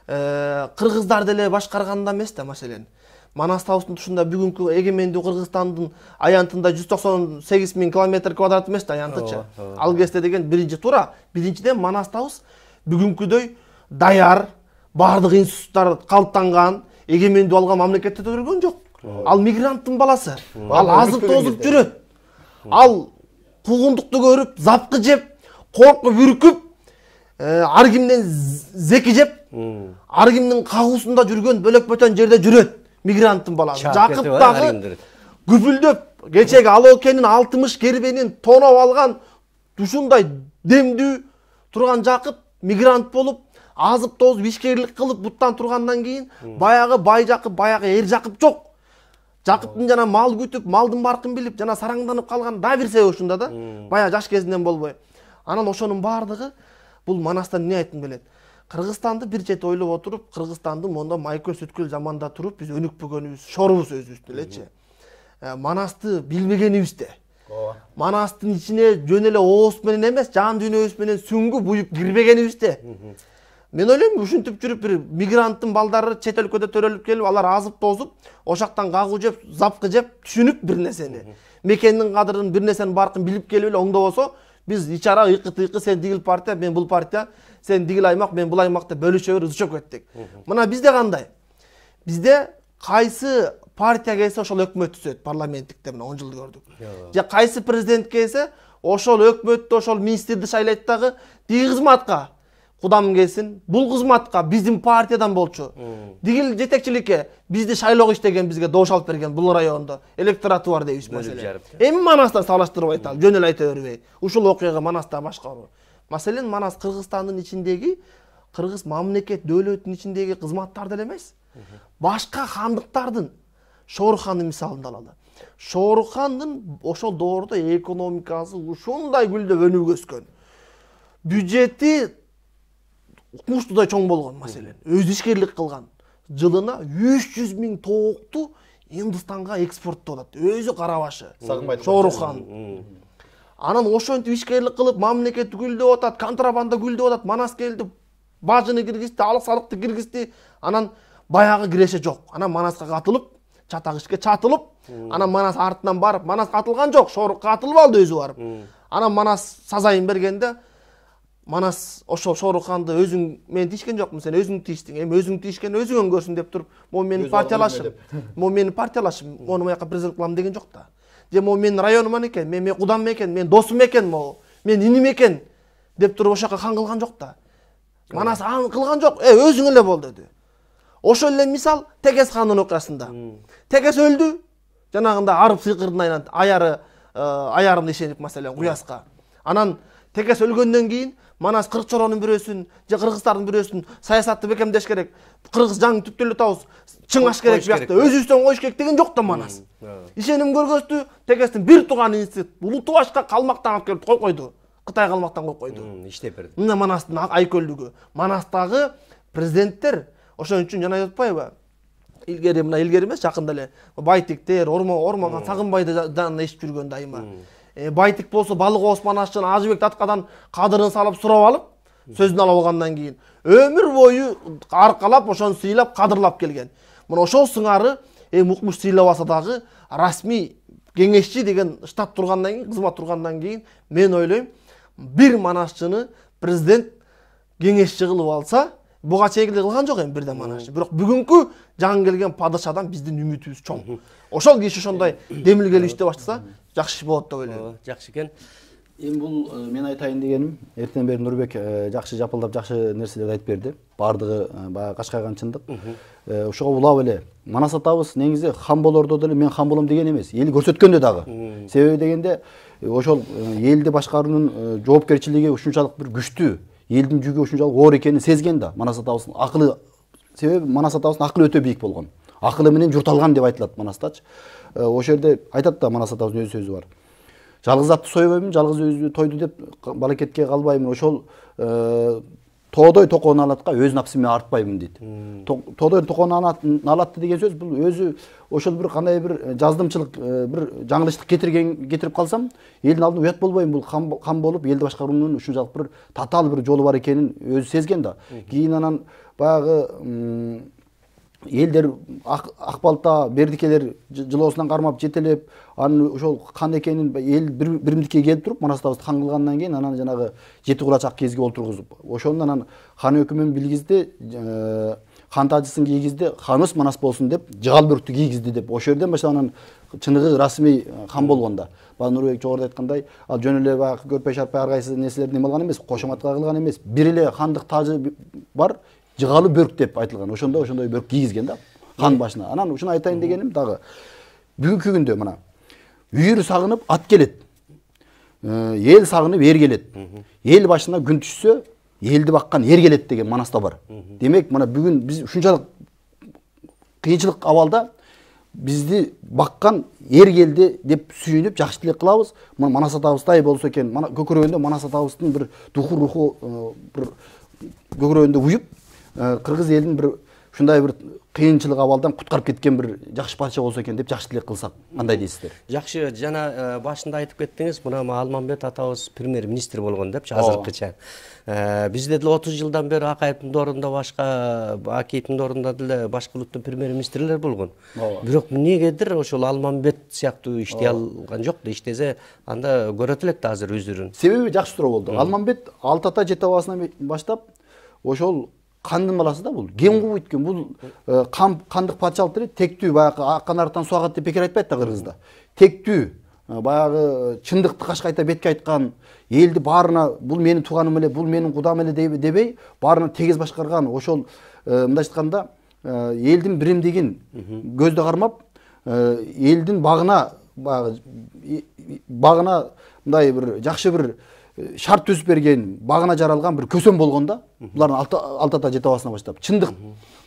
кыргыздар деле башкарганда эмес да маселен. Манас табыздын тушунда бүгүнкү эгемендүү Кыргызстандын аянтында 198 000 километр квадрат эмес да аянтычы. Ал кезде деген биринчи туура. Биринчиден Манас табыз бүгүнкүдөй даяр, бардык институттар калыптанган, эгемендүү алган мамлекетте төрөлгөн жок. Ал мигранттын баласы. Ал азып тозуп жүрөт. Ал куугунтукту көрүп, запкы жеп, коркуп, үркүп, ар кимден зеки жеп, ар кимдин кагуусунда жүргөн бөлөк бөтөн жерде жүрөт. Мигранттын баласы. Жакып дагы күпүлдөп, кечеги Алоокенин 60 кербенин тоноп алган ушундай демдүү турган Жакып мигрант болуп, азып тозуп, ишкерлик кылып буттан тургандан кийин баягы бай Жакып, баягы эр Жакып жок. Жакыптын жана мал күтүп, малдын баркын билип, жана сараңданып калган да бир себеби ушунда да. Баягы жаш кезинен болбой. Анан ошонун бардыгы бул Манастан эмне айтын белет? Кыргызстанды бир чет ойлоп отуруп, Кыргызстанды монда майкө сүткүл заманда туруп, биз өнүкпөгөнүбүз, шорубуз өзүбүздү элечи. Манасты билбегенибизде. Манастын ичине жөн эле ооз менен эмес, жан дүйнөбүз менен сүңгү буюп кирбегенибизде. Мен ойлойм, ушинтип жүрүп бир мигранттын балдары чет өлкөдө төрөлүп келип, алар азып тозуп, ошактан кагуу жеп, запкы жеп, түшүнүп бир нерсени, мекендин кадырын, бир нерсенин баркын билип келип эле оңдобосо, биз ичара ыкы-тыкы, сен дигил партия, мен бул партия, сен дигил аймак, мен бул аймакта бөлүшөбүр, ызчоп кеттик. Мына бизде кандай? Бизде кайсы партия келсе ошол өкмөт түзөт, парламенттикте мына 10 жыл көрдүк. Же кайсы президент келсе, ошол өкмөттү, ошол министрди шайлайт дагы, тиги кызматка кудам келсин, бул кызматка биздин партиядан болчу. Дигил жетекчиликке бизди шайлоого иштеген, бизге добуш алып берген бул райондо электораты бар дейбиз маселе. Эми Манастан салыштырып айталы, жөн эле айта бербей. Ушул окуяга Манаста башкаруу. Маселен, Манас Кыргызстандын ичиндеги, кыргыз мамлекет дөөлөтүнүн ичиндеги кызматтар деле эмес. Башка хандыктардын, Шорухандын мисалын алалы. Шорухандын ошол доордо экономикасы ушундай гүлдөп өнүгүп өскөн. Бюджети куштудай чоң болгон маселен. Өз ишкерлик кылган. Жылына 300 000 тоокту Индистанга экспорттоп атат. Өзү карабашы. Шорухан. Анан ошентип ишкерлик кылып, мамлекет гүлдөп атат, контрабанда гүлдөп атат. Манас келди, бажыны киргизди, алык салыкты киргизди. Анан баягы киреше жок. Анан Манаска катылып, чатак ишке чатылып, анан Манас артынан барып, Манас катылган жок, Шорух катылып алды өзү барып. Анан Манас сазайын бергенде, Манас ошол Шоруханды өзүң мен тийишкен жокмун, сен өзүң тийиштиң, эми өзүң тийишкен өзүң көрсүн деп туруп, могу менин партиялашым. Могу менин партиялашым, мону маяка президент кылам деген жок да. Же могу менин районуман экен, мен кудам экен, мен досум экен могу, мен иним экен деп туруп ошака хан кылган жок да. Манас ан кылган жок, өзүң эле бол деди. Ошол эле мисал Тегес хандын окуясында. Тегес өлдү, жанагында арып сыйкырдын аярын ишенип маселен куяска. Анан Текес өлгөндөн кийин Манас кырк чоронун бирөөсүн же кыргыздардын бирөөсүн саясатты бекемдеш керек. Кыргыз жаңы түптөлүп атабыз. Чыңаш керек биякта. Өзүбүздөн коюш керек деген жок да Манас. Ишеним көргөздү Текестин бир тууган институт Улуу Башка калмактан алып келип койду. Кытай калмактан коюп койду. Иштеп берди. Мына Манастын айкөлдүгү. Манастагы президенттер ошон үчүн жана айтып атпайбы? Илгери эмес, жакында эле Байтиктер, Орман Сагынбайды жанына ешип жүргөн дайыма. Байтик болсо Балык Осман Ашчын Ажыбек Таткадан кадырын салып сурап алып, сөзүн алып алгандан кийин өмүр бою аркалап, ошону сыйлап, кадырлап келген. Мына ошол сыңары укмуш сыйлабаса дагы расмий кеңешчи деген штат тургандан кийин, кызмат тургандан кийин мен ойлойм, бир Манасчыны президент кеңешчи кылып алса, буга чейин кылган жок эми бирден Манасчы. Бирок бүгүнкү жаңы келген падышадан биздин үмүтүбүз чоң. Ошол киши ошондой демилгелүү иштеп баштаса, жакшы болот деп ойлойм. Жакшы экен. Эми бул мен айтайын дегеним, эртен бери Нурбек жакшы жапылдап жакшы нерселерди айтып берди. Бардыгы баягы качкайган чындык. Ошого улап эле Манас атабыз негизи хан болордо деле мен хан болом деген эмес. Эл көрсөткөндө дагы. Себеби дегенде ошол элди башкаруунун жоопкерчилиги ушунчалык бир күчтүү, элдин жүгү ушунчалык оор экенин сезген да. Манас атабыздын акылы, себеби Манас атабыздын акылы өтө бийик болгон. Акылы менен журт алган деп айтылат Манастачы. Ошол жерде айтат да Манас атабыздын өз сөзү бар. Жалгыз атты сойбоймун, жалгыз өзү тойду деп балакетке калбаймын. Ошол тоодой токоон алатка өз напсыма артпаймын дейт. Тоодой токоон алатты деген сөз бул өзү ошол бир кандай бир жаздымчылык, бир жаңылыштык кетирип калсам, элдин алдында уят болбойм. Бул хан болуп, элди башкаруунун ушунчалык бир татаал бир жолу бар экенин өзү сезген да. Кийин анан баягы элдер Акбалта, Бердикелер жылоосунан кармап жетелеп, анын ошол хан экенин эл биримдикке келип туруп, Манас атабызды хан кылгандан кийин анан жанагы жети кулачак кезге олтургузуп, ошондон анан хан өкүмүн билгизди, хан тажысын кийгизди, ханыбыз Манас болсун деп, жыгал бөрктү кийгизди деп, ошол жерден баштап анан чыныгы расмий хан болгон да. Баягы Нурбек жогоруда айткандай, ал жөн эле баягы көрпөй шарпай ар кайсы нерселерди эме кылган эмес, кошоматка кылган эмес. Бир эле хандык тажы бар, жыгалы бөрк деп айтылган. Ошондой бөрк кийгизген да хан башына. Анан ушуну айтайын дегеним дагы бүгүнкү күндө мына үйүр сагынып ат келет. Эл сагынып эр келет. Эл башына күн түшсө, элди баккан эр келет деген Манаста бар. Демек, мына бүгүн биз ушунчалык кыйынчылык абалда бизди баккан эр келди деп сүйүнүп жакшы тилек кылабыз. Мына Манас атабыздай болсо экен, көкүрөгүндө Манас атабыздын бир руху бир көкүрөгүндө уюп, кыргыз элин бир ушундай бир кыйынчылык абалдан куткарып кеткен бир жакшы падыша болсо экен деп жакшы тилек кылсак, кандай дейсиздер? Жакшы, жана башында айтып кеттиңиз, мына Алмамбет атабыз премьер-министр болгон депчи азыркыча. Бизде деле 30 жылдан бери Акаевдин ордунда башка, Акиевдин ордунда деле башка улуттун премьер-министрлери болгон. Бирок эмнегедир ошол Алмамбет сыяктуу иштей алган жок да, иштесе анда көрөт элек да азыр өзүрүн. Себеби жакшы суроо болду. Алмамбет 6 ата 7 абасынан баштап ошол кандын баласы да бул. Кен кууп өткөн бул кандык патшалык деле тектүү, баягы акан арыктан су агат деп бекер айтпайт да кыргызда. Тектүү, баягы чындыкты кашкайта бетке айткан, элди баарына бул менин тууганым эле, бул менин кудам эле дебей, баарына тегиз башкарган. Ошол мындай айтканда элдин биримдигин көздө кармап, элдин багына мындай бир жакшы бир шарт түзүп берген, багына жаралган бир көсөм болгондо, булардын 6 ата 7 абасынан баштап чындык,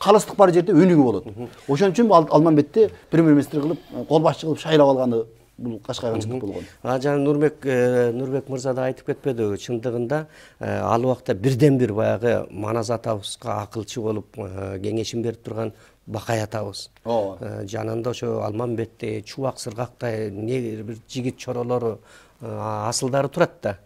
калыстык бар жерде өнүгүү болот. Ошон үчүн Алмамбетти премьер-министр кылып, кол башчы кылып шайлап алганы бул кашкайгынчылык болгон. Жана Нурбек мырза да айтып кетпедиби, чындыгында ал убакта бирден бир баягы Манас атабызга акылчы болуп кеңешин берип турган Бакай атабыз. Жанында ошо Алмамбетти, Чубак Сыргактай бир жигит чоролору, асылдары турат да.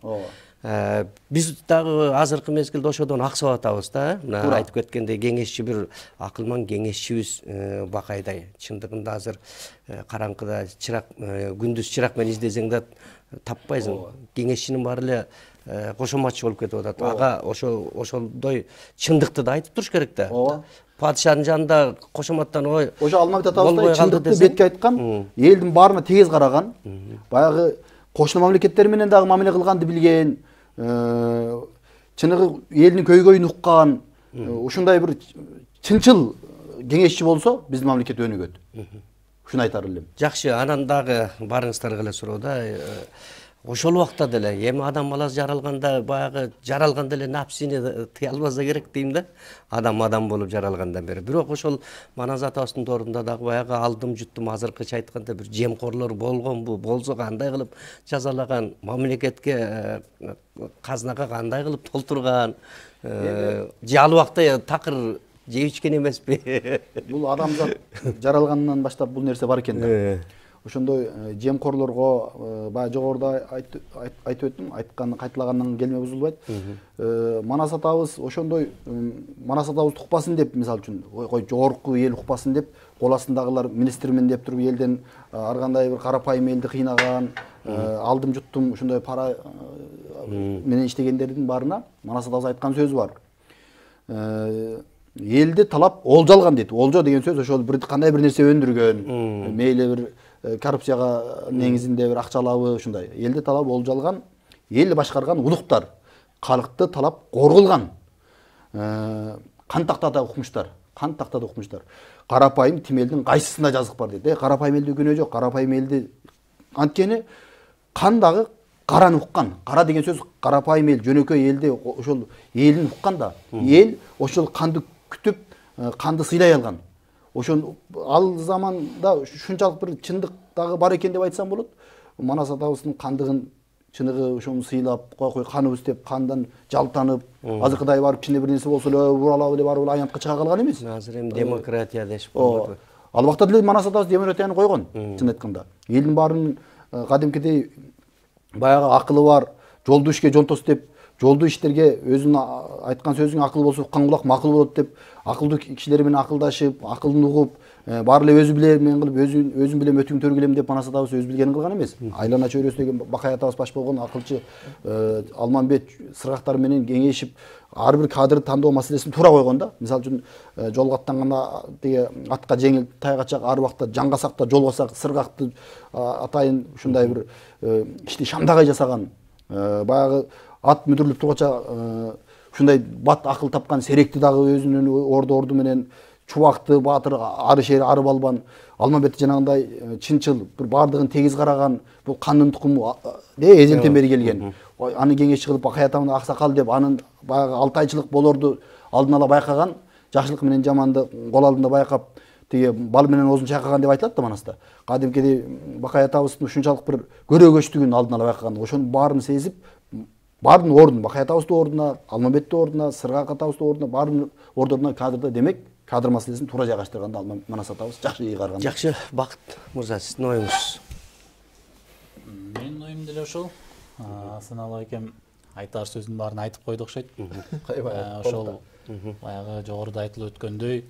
Биз дагы азыркы мезгилде ошодон аксап атабыз да. Айтып кеткендей кеңешчи бир акылман кеңешчибиз Бакайдай. Чындыгында азыр караңкыда чырак, күндүз чырак менен издесең да таппайсың. Кеңешчинин баары эле кошоматчы болуп кетип атат. Ага ошолдой чындыкты да айтып туруш керек да. Падышанын жанында кошоматтан ой. Ошо Алмамбет атабыздай чындыкты бетке айткан, элдин баарына тегиз караган, баягы кошуна мамлекеттер менен дагы мамиле кылганды билген, чыныгы элдин көйгөйүн уккан, ушундай бир чынчыл кеңешчи болсо биздин мамлекет өнүгөт. Ушуну айтар элем. Жакшы, анан дагы барыңыздарга эле суроо да. ошол убакта деле эми адам баласы жаралганда баягы жаралганда эле напсини тыя албаса керек дейм да. Адам болуп жаралгандан бери. Бирок ошол Манас атабыздын торунда дагы баягы алдым жуттум азыркыча айтканда бир жемкорлор болгонбу, болсо кандай кылып жазалаган, мамлекетке казнага кандай кылып толтурган, же ал убакта такыр жеп ичкен эмеспи? Бул адамзат жаралгандан баштап бул нерсе бар экен да. Ошондой жемкорлорго баягы жогоруда айтып өттүм, айткан кайталагандан келме бузулбайт. Манас атабыз ошондой Манас атабыз укпасын деп, мисалы үчүн, ой жогорку эл укпасын деп, кол астындагылар министрмин деп туруп элден ар кандай бир карапайым элди кыйнаган, алдым жуттум ошондой пара менен иштегендердин баарына Манас атабыз айткан сөзү бар. Элди талап олжалган дейт. Олжо деген сөз ошол бир кандай бир нерсе өндүргөн, мейли бир коррупцияга негизинде бир акчалабы ушундай. Элди талап олжалган, эл башкарган улуктар, калкты талап коргулган. Кан тактада укмуштар, кан тактада укмуштар. Карапайым тим элдин кайсысында жазык бар дейт. Карапайым элде күнөө жок. Карапайым элди анткени кандагы караны уккан. Кара деген сөз карапайым эл, жөнөкөй элди ошол элин уккан да. Эл ошол канды күтүп, канды сыйлай алган. Ошон ал заманда ушунчалык бир чындык дагы бар экен деп айтсам болот. Манас атабыздын кандыгын чыныгы ошону сыйлап, кой каныбыз деп кандан жалтанып, азыркыдай барып кичине бир нерсе болсо эле уралабы деп барып аянтка чыга калган эмес. Азыр эми демократия дешип болду. Ал убакта деле Манас атабыз демократияны койгон, чын айтканда. Элдин баарын кадимкидей баягы акылы бар, жолду ишке жонтос деп, жолду иштерге өзүнүн айткан сөзүң акыл болсо уккан кулак макул болот деп, акылдуу кишилер менен акылдашып, акылын угуп, баары эле өзү билем кылып, өзүм билем өтүң төргүлем деп Манас атабыз өз билгенин кылган эмес. Айлана чөйрөсү деген Бакай атабыз баш болгон акылчы Алмамбет сыргактар менен кеңешип, ар бир кадрды тандоо маселесин туура койгон да. Мисалы үчүн жолго аттанганда тиги атка жеңил тайгачак, ар убакта жаңгасакта жолгосак сыргакты атайын ушундай бир ишти шамдагай жасаган, баягы ат мүдүрлүп тургача ушундай бат акыл тапкан Серекти дагы өзүнүн орду менен Чубакты баатыр ары шери ары балбан, Алмамбетти жанагындай чынчыл бир баардыгын тегиз караган, бул кандын тукуму эзелтен бери келген. Аны кеңешчи кылып Бакай атамды аксакал деп, анын баягы 6 айчылык болорду алдын ала байкаган, жакшылык менен жаманды кол алдында байкап, тиги бал менен оозун чайкаган деп айтылат да Манаста. Кадимкидей Бакай атабыздын ушунчалык бир көрөгөчтүгүн алдын ала байкаган, ошонун баарын сезип, баардын ордун, Бакай атабыздын ордуна, Алмамбеттин ордуна, Сыргак атабыздын ордуна, баардын ордуна кадрда демек кадр маселесин туура жайгаштырганда Манас атабыз жакшы ий карган. Жакшы, Бакыт мырза, сиздин оюңуз? Менин оюм деле ошол. Сынал экем айтар сөздүн баарын айтып койду окшойт. Ошол баягы жогоруда айтылып өткөндөй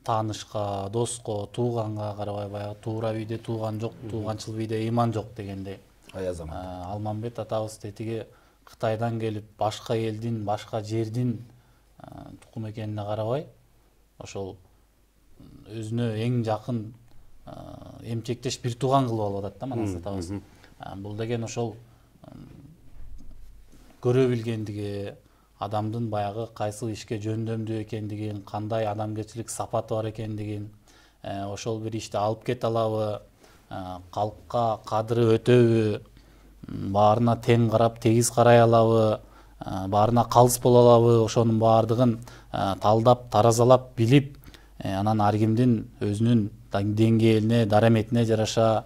таанышка, доско, тууганга карабай баягы туура үйдө тууган жок, тууганчыл үйдө ыйман жок дегендей. Алмамбет атабыз тетиги Кытайдан келип, башка элдин, башка жердин тукум экенине карабай, ошол өзүнө эң жакын эмчектеш бир тууган кылып алып атат да Манас атабыз. Бул деген ошол көрө билгендиги, адамдын баягы кайсы ишке жөндөмдүү экендигин, кандай адамгерчилик сапаты бар экендигин, ошол бир ишти алып кете алабы, калкка кадыры өтөбү, баарына тең карап тегиз карай алабы, баарына калыс боло алабы, ошонун баардыгын талдап, таразалап, билип, анан ар кимдин өзүнүн деңгээлине, дараметине жараша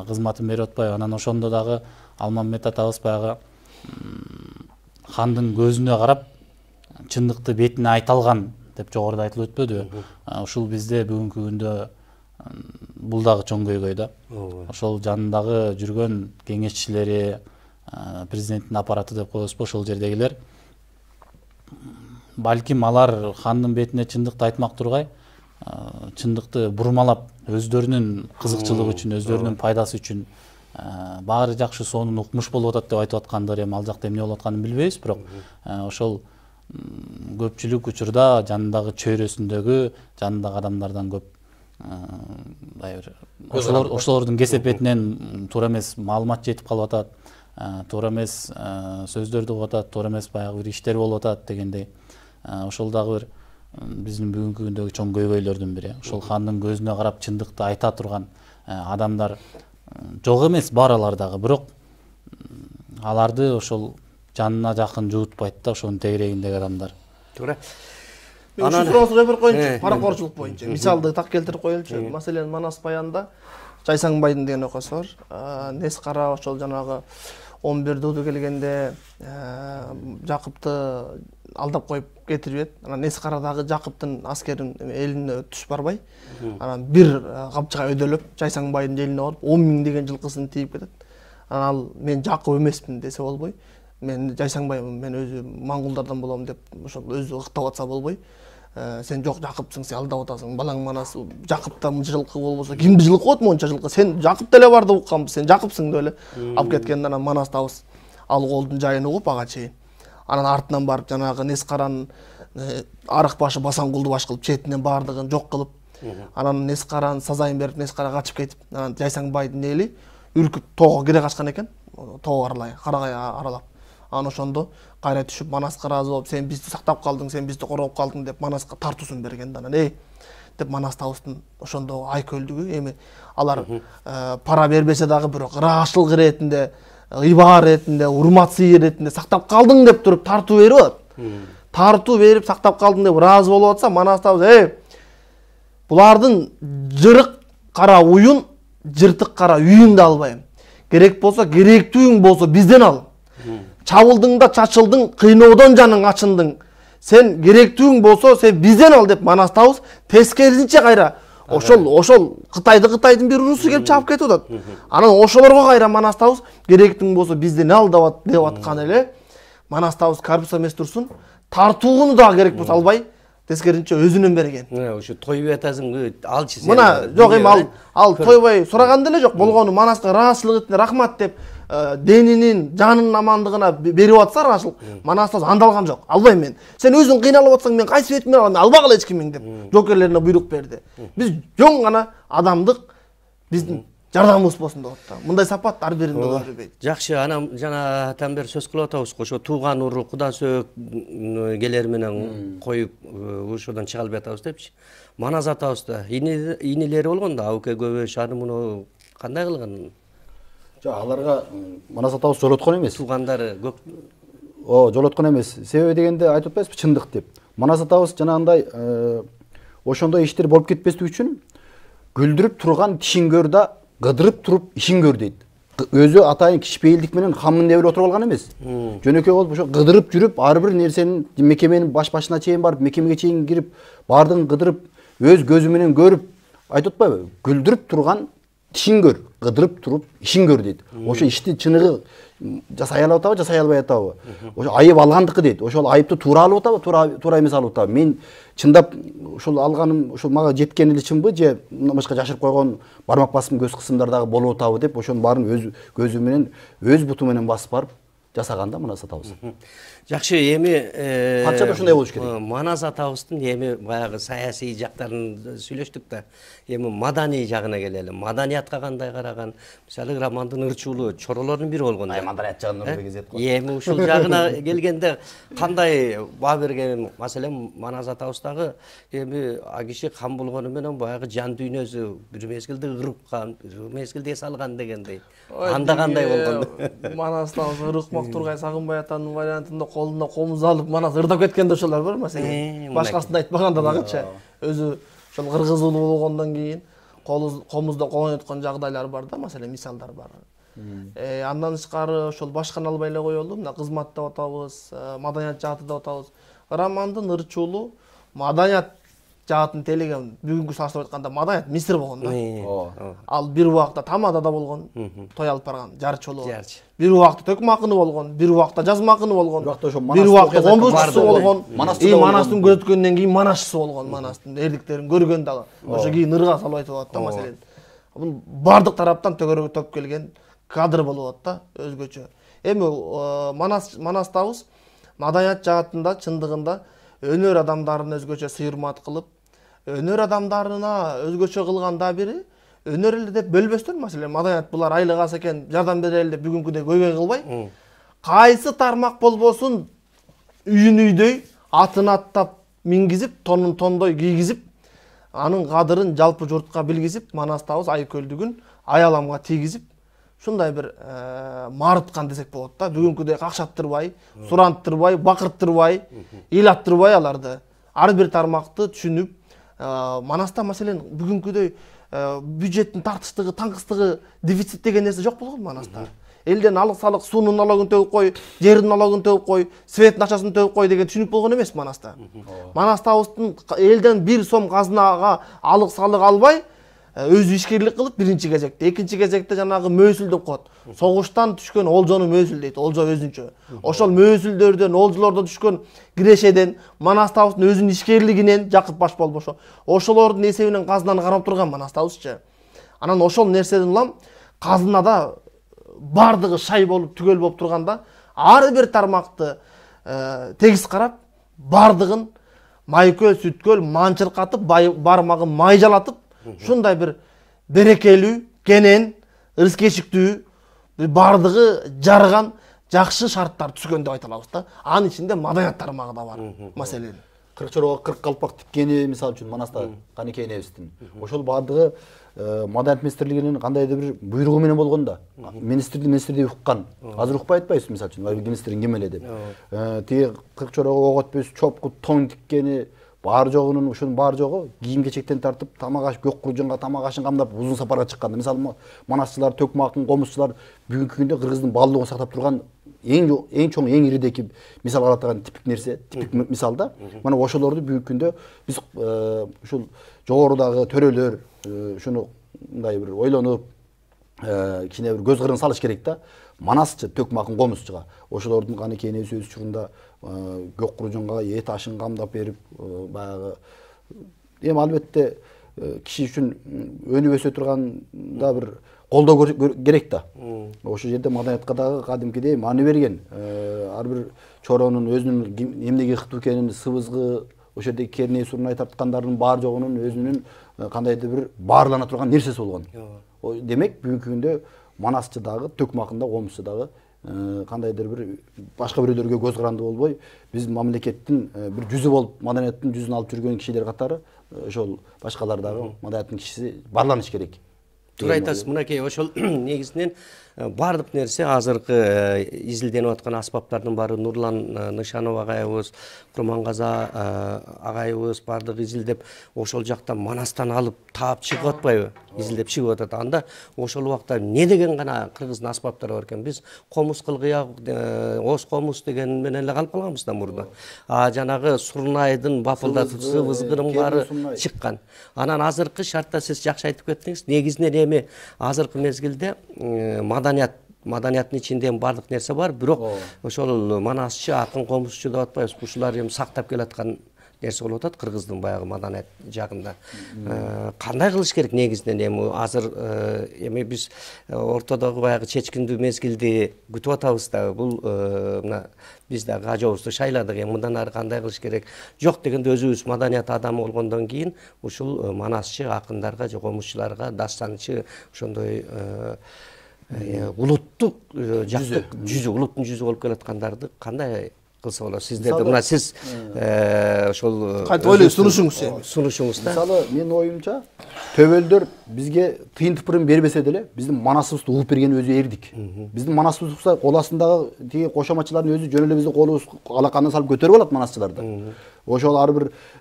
кызматын берип атпайбы. Анан ошондо дагы Алмамбет атабыз баягы хандын көзүнө карап чындыкты бетине айта алган деп жогоруда айтылып өтпөдүбү? Ушул бизде бүгүнкү күндө бул дагы чоң көйгөй да. Ошол жанындагы жүргөн кеңешчилери, президенттин аппараты деп коебузбу, ошол жердегилер балким алар хандын бетине чындыкты айтмак тургай, чындыкты бурмалап, өздөрүнүн кызыкчылыгы үчүн, өздөрүнүн пайдасы үчүн баары жакшы сонун укмуш болуп атат деп айтып аткандыр, эми ал жакта эмне болуп атканын билбейбиз, бирок ошол көпчүлүк учурда жанындагы чөйрөсүндөгү, жанындагы адамдардан көп ошолордун кесепетинен туура эмес маалымат жетип калып атат, туура эмес сөздөрдү угуп атат, туура эмес баягы бир иштер болуп атат дегендей. Ошол дагы бир биздин бүгүнкү күндөгү чоң көйгөйлөрдүн бири. Ошол хандын көзүнө карап чындыкты айта турган адамдар жок эмес бааралар дагы, бирок аларды ошол жанына жакын жуутпайт да, ошонун тегерегиндеги адамдар. Туура. Мен ушул суроону кайрып коеюнчу, паракорчулук боюнча. Мисалды так келтирип коеюнчу. Маселен, Манас баянда Жайсаңбайдын деген окуусу бар. Нес кара ошол жанагы 11 дууду келгенде Жакыпты алдап коюп кетирбейт. Анан Нес карадагы Жакыптын аскерин элине түшүп барбай, анан бир капчыга өдөлөп Жайсаңбайдын элине барып 10 000 деген жылкысын тийип кетет. Анан ал мен Жакып эмесмин десе болбой, мен Жайсаңбаймын, мен өзү моңголдордон болом деп ошол өзү ыктап атса болбой, сен жок Жакыпсың, сен алдап атасың, балаң Манас, Жакыпта мынча жылкы болбосо кимди жылкы болот монча жылкы, сен Жакып деле бар деп укканбыз, сен Жакыпсың деп эле алып кеткенде, анан Манас табыз ал колдун жайын угуп ага чейин. Анан артынан барып жанагы Нес каранын арык башы Басаңкулду баш кылып четинен баардыгын жок кылып, анан Нес каранын сазайын берип Нес кара качып кетип, анан Жайсаңбайдын эли үркүп тоого кире качкан экен, тоо аралай, карагай аралап. Анан ошондо кайра түшүп Манаска ыраазы болуп, сен бизди сактап калдың, сен бизди коргоп калдың деп Манаска тартуусун берген. Анан деп Манас табыстын ошондо айкөлдүгү эми алар пара бербесе дагы бирок ырашылык иретинде, ыйбаа иретинде, урмат сый иретинде сактап калдың деп туруп тартуу берип атат. Тартуу берип сактап калдың деп ыраазы болуп атса, Манас табыз булардын жырык кара уюн, жыртык кара үйүн да албайм. Керек болсо, керектүүң болсо бизден ал. Чабылдың да чачылдың, кыйноодон жаның ачындың. Сен керектүүң болсо, сен бизден ал деп Манас табыз тескерисинче кайра ошол Кытайдын бир урусу келип чабып кетип атат. Анан ошолорго кайра Манас табыз керектүүң болсо бизден ал деп аткан эле Манас табыз карбиса эмес турсун, тартууну дагы керек болсо албай, тескерисинче өзүнөн берген. Ошо тойбой атасың, алчы сен. Мына жок эми ал тойбой сураган деле жок. Болгону Манаска ыраазычылык этине рахмат деп денинин, жанынын амандыгына берип атса ыраазычылык, Манас табыз андалган жок. Албайм мен. Сен өзүң кыйналып атсаң, мен кайсы бетимден алам, албагыла эч кимиң деп жокерлерине буйрук берди. Биз жөн гана адамдык биздин жардамыбыз болсун деп атты. Мындай сапат ар биринде боло бербейт. Жакшы, анан жана тамбер сөз кылып атабыз го, ошо тууган уру, куда сөөк келер менен коюп ошодон чыга албай атабыз депчи. Манас атабыз да инилери болгон да, Ауке Көбөш аны муну кандай кылган? Жок, аларга Манас атабыз жолоткон эмес. Туугандары көп. Жолоткон эмес. Себеби дегенде айтып атпайсызбы, чындык деп. Манас атабыз жанагындай ошондой иштер болуп кетпестик үчүн күлдүрүп турган тишин көр да кыдырып туруп ишин көр дейт. Өзү атайын кичпейилдик менен хамын деп отуруп алган эмес. Жөнөкөй болуп ошо кыдырып жүрүп, ар бир нерсенин мекеменин башына чейин барып, мекемеге чейин кирип, баардыгын кыдырып, өз көзү менен көрүп, айтып атпайбы? Күлдүрүп турган тишин көр, кыдырып туруп ишин көр дейт. Ошо ишти чыныгы жасай алып атабы, жасай албай атабы? Ошо айып алгандыкы дейт. Ошол айыпты туура алып атабы, туура эмес алып атабы? Мен чындап ошол алганым, ошол мага жеткен эле чынбы, же башка жашырып койгон бармак басым, көз кысымдар дагы болуп атабы деп ошонун баарын өз көзү менен, өз буту менен басып барып жасаганда Манас атабыз. Жакшы, эми канча да ушундай болуш керек. Манас атабыздын эми баягы саясий жактарын сүйлөштүк да, эми маданий жагына келели. Маданиятка кандай караган? Мисалы романдын ырчуулу чоролордун бири болгон. Маданият жагынан бергизет го. Эми ушул жагына келгенде кандай баа берген? Маселен Манас атабыз дагы эми а киши кам болгону менен баягы жан дүйнөсү бир мезгилде ырыккан, бир мезгилде салган дегендей. Анда кандай болгон? Манас табыз ырыкмак Тургай Сагынбай атанын вариантында колуна комуз алып Манас ырдап кеткен да ошолор бар, маселен. Башкасын айтпаганда дагычы. Өзү ошол кыргыз уулу болгондон кийин комузда колоноткон жагдайлар бар да, маселен мисалдар бар. Андан тышкары ошол башканы албай эле коелу, мына кызмат деп атабыз, маданият жааты деп атабыз. Романдын ырчуулу маданият жаатын телеген бүгүнкү салыштырып айтканда маданият Мисир болгон да. Ал бир убакта Тамадада болгон, той алып барган жарчылуу. Бир убакта Төкмакыны болгон, бир убакта Жазмакыны болгон, бир убакта Комбучусу болгон. Манастын көрөткөндөн кийин Манашчысы болгон, Манастын эрдиктерин көргөн дагы. Ошо кийин ырга салып айтып атат да, маселен. Бул бардык тараптан төгөрөгө топ келген кадр болуп атат да, өзгөчө. Эми Манас табыз маданият жаатында чындыгында өнөр адамдарын өзгөчө сый-урмат кылып, өнөр адамдарына өзгөчө кылган да бири өнөр эле деп бөлбөстөн, маселен маданият булар айлык аз экен, жардам берели деп бүгүнкүдөй көйгөй кылбай, кайсы тармак болбосун үйүн үйдөй, атын аттап мингизип, тонун тондой кийгизип, анын кадырын жалпы журтка билгизип, Манас табыз айкөлдүгүн аяламга тийгизип ушундай бир марыткан десек болот да. Бүгүнкүдөй какшаттырбай, суранттырбай, бакырттырбай, ыйлаттырбай аларды ар бир тармакты түшүнүп, Манаста маселен бүгүнкүдөй бюджеттин тартыштыгы, таңкыстыгы, дефицит деген нерсе жок болгон Манаста. Элден алык салык, суунун налогун төгүп кой, жердин налогун төгүп кой, светтин акчасын төгүп кой деген түшүнүк болгон эмес Манаста. Манастабыздын элден 1 сом казынага алык салык албай, өзү ишкерлик кылып биринчи кезекте, экинчи кезекте жанагы мөөсүл деп коет. Согуштан түшкөн олжону мөөсүл дейт, олжо өзүнчө. Ошол мөөсүлдөрдөн, олжолордон түшкөн кирешеден, Манастабыздын өзүнүн ишкерлигинен жакып баш болбошо. Ошолордун эсебинен казынаны карап турган Манастабызчы. Анан ошол нерседен улам казынада бардыгы шай болуп түгөл болуп турганда, ар бир тармакты тегиз карап, бардыгын майкөл, сүткөл, манчыркатып, бармагын майжалатып, ушундай бир берекелүү, кенен, ырыскечиктүү, бардыгы жарган, жакшы шарттар түзгөн деп айта алабыз да. Анын ичинде маданият тармагы да бар маселен. Кыркчорого 40 калпак тиккени мисалы үчүн Манаста Канекей энебиздин. Ошол бардыгы маданият министрлигинин кандайдыр бир буйругу менен болгон да. Министрди уккан. Азыр укпай атпайбыз мисалы үчүн министрин ким эле деп. Тиги кыркчорого ок өтпөс, чопку тоң тиккени бар жогунун ушунун бар жогу кийим кечектен тартып тамак аш көк куржунга тамак ашын камдап узун сапарга чыкканда. Мисалы манасчылар, төкмакын, комузчулар бүгүнкү күндө Кыргыздын баалуулугун сактап турган эң чоң, эң иридеги мисал кылатаган типик нерсе, типик мисал да. Мына ошолорду бүгүнкү күндө биз ушул жогорудагы төрөлөр ушуну мындай бир ойлонуп, кичине бир көз кырын салыш керек да. Манасчы, төкмакын, комузчуга ошолордун Канекей энебиз өз учурунда көк куржунга эт ашын камдап берип, баягы эми албетте киши үчүн өнүп өсө турганда бир колдоо керек да. Ошол жерде маданиятка дагы кадимкидей маани берген. Ар бир чоронун өзүнүн эмнеге ыктуу экенин, сыбызгы, ошол жердеги керней сурнай тарткандардын бар жогунун өзүнүн кандайдыр бир баарлана турган нерсеси болгон. Демек бүгүнкү күндө манасчы дагы, төкмакында, комузчу дагы кандайдыр бир башка бирөөлөргө көз каранды болбой, биз мамлекеттин бир жүзү болуп, маданияттын жүзүн алып жүргөн кишилер катары ошол башкалар дагы маданияттын кишиси баарланыш керек. Туура айтасыз, мынакей ошол негизинен бардык нерсе азыркы изилденип аткан аспаптардын баары Нурлан Нышанов агайыбыз, Курмангаза агайыбыз бардык изилдеп ошол жакта Манастан алып таап чыгып атпайбы? Изилдеп чыгып атат. Анда ошол убакта не деген гана кыргыздын аспаптары бар экен? Биз комуз кылгыяк, оз комуз деген менен эле калып калганбыз да мурда. Жанагы сурнайдын бапылдатып сыбызгынын баары чыккан. Анан азыркы шартта сиз жакшы айтып кеттиңиз. Негизинен эми азыркы мезгилде маданияттын ичинде бардык нерсе бар, бирок ошол манасчы, акын, комузчу деп атпайбыз. Ушулар эми сактап келаткан нерсе болуп атат Кыргыздын баягы маданият жагында. Кандай кылыш керек негизинен эми азыр эми биз ортодогу баягы чечкиндүү мезгилди күтүп атабыз да. Бул мына биз дагы ажообузду шайладык. Эми мындан ары кандай кылыш керек? Жок дегенде өзүбүз маданият адамы болгондон кийин ушул манасчы, акындарга же комузчуларга, дастанчы ошондой улуттук жактык жүзү, улуттун жүзү болуп келаткандарды кандай кылса болот? Сиздерде мына сиз ошол кантип ойлойсуз сунушуңузда? Мисалы менин оюмча төбөлдөр бизге тыйын тыпырын бербесе деле биздин манасыбызды угуп берген өзү эрдик. Биздин манасыбыз укса кол астындагы тиги кошоматчылардын өзү жөн эле биздин колубуз алакандан салып көтөрүп алат манасчыларды. Ошол ар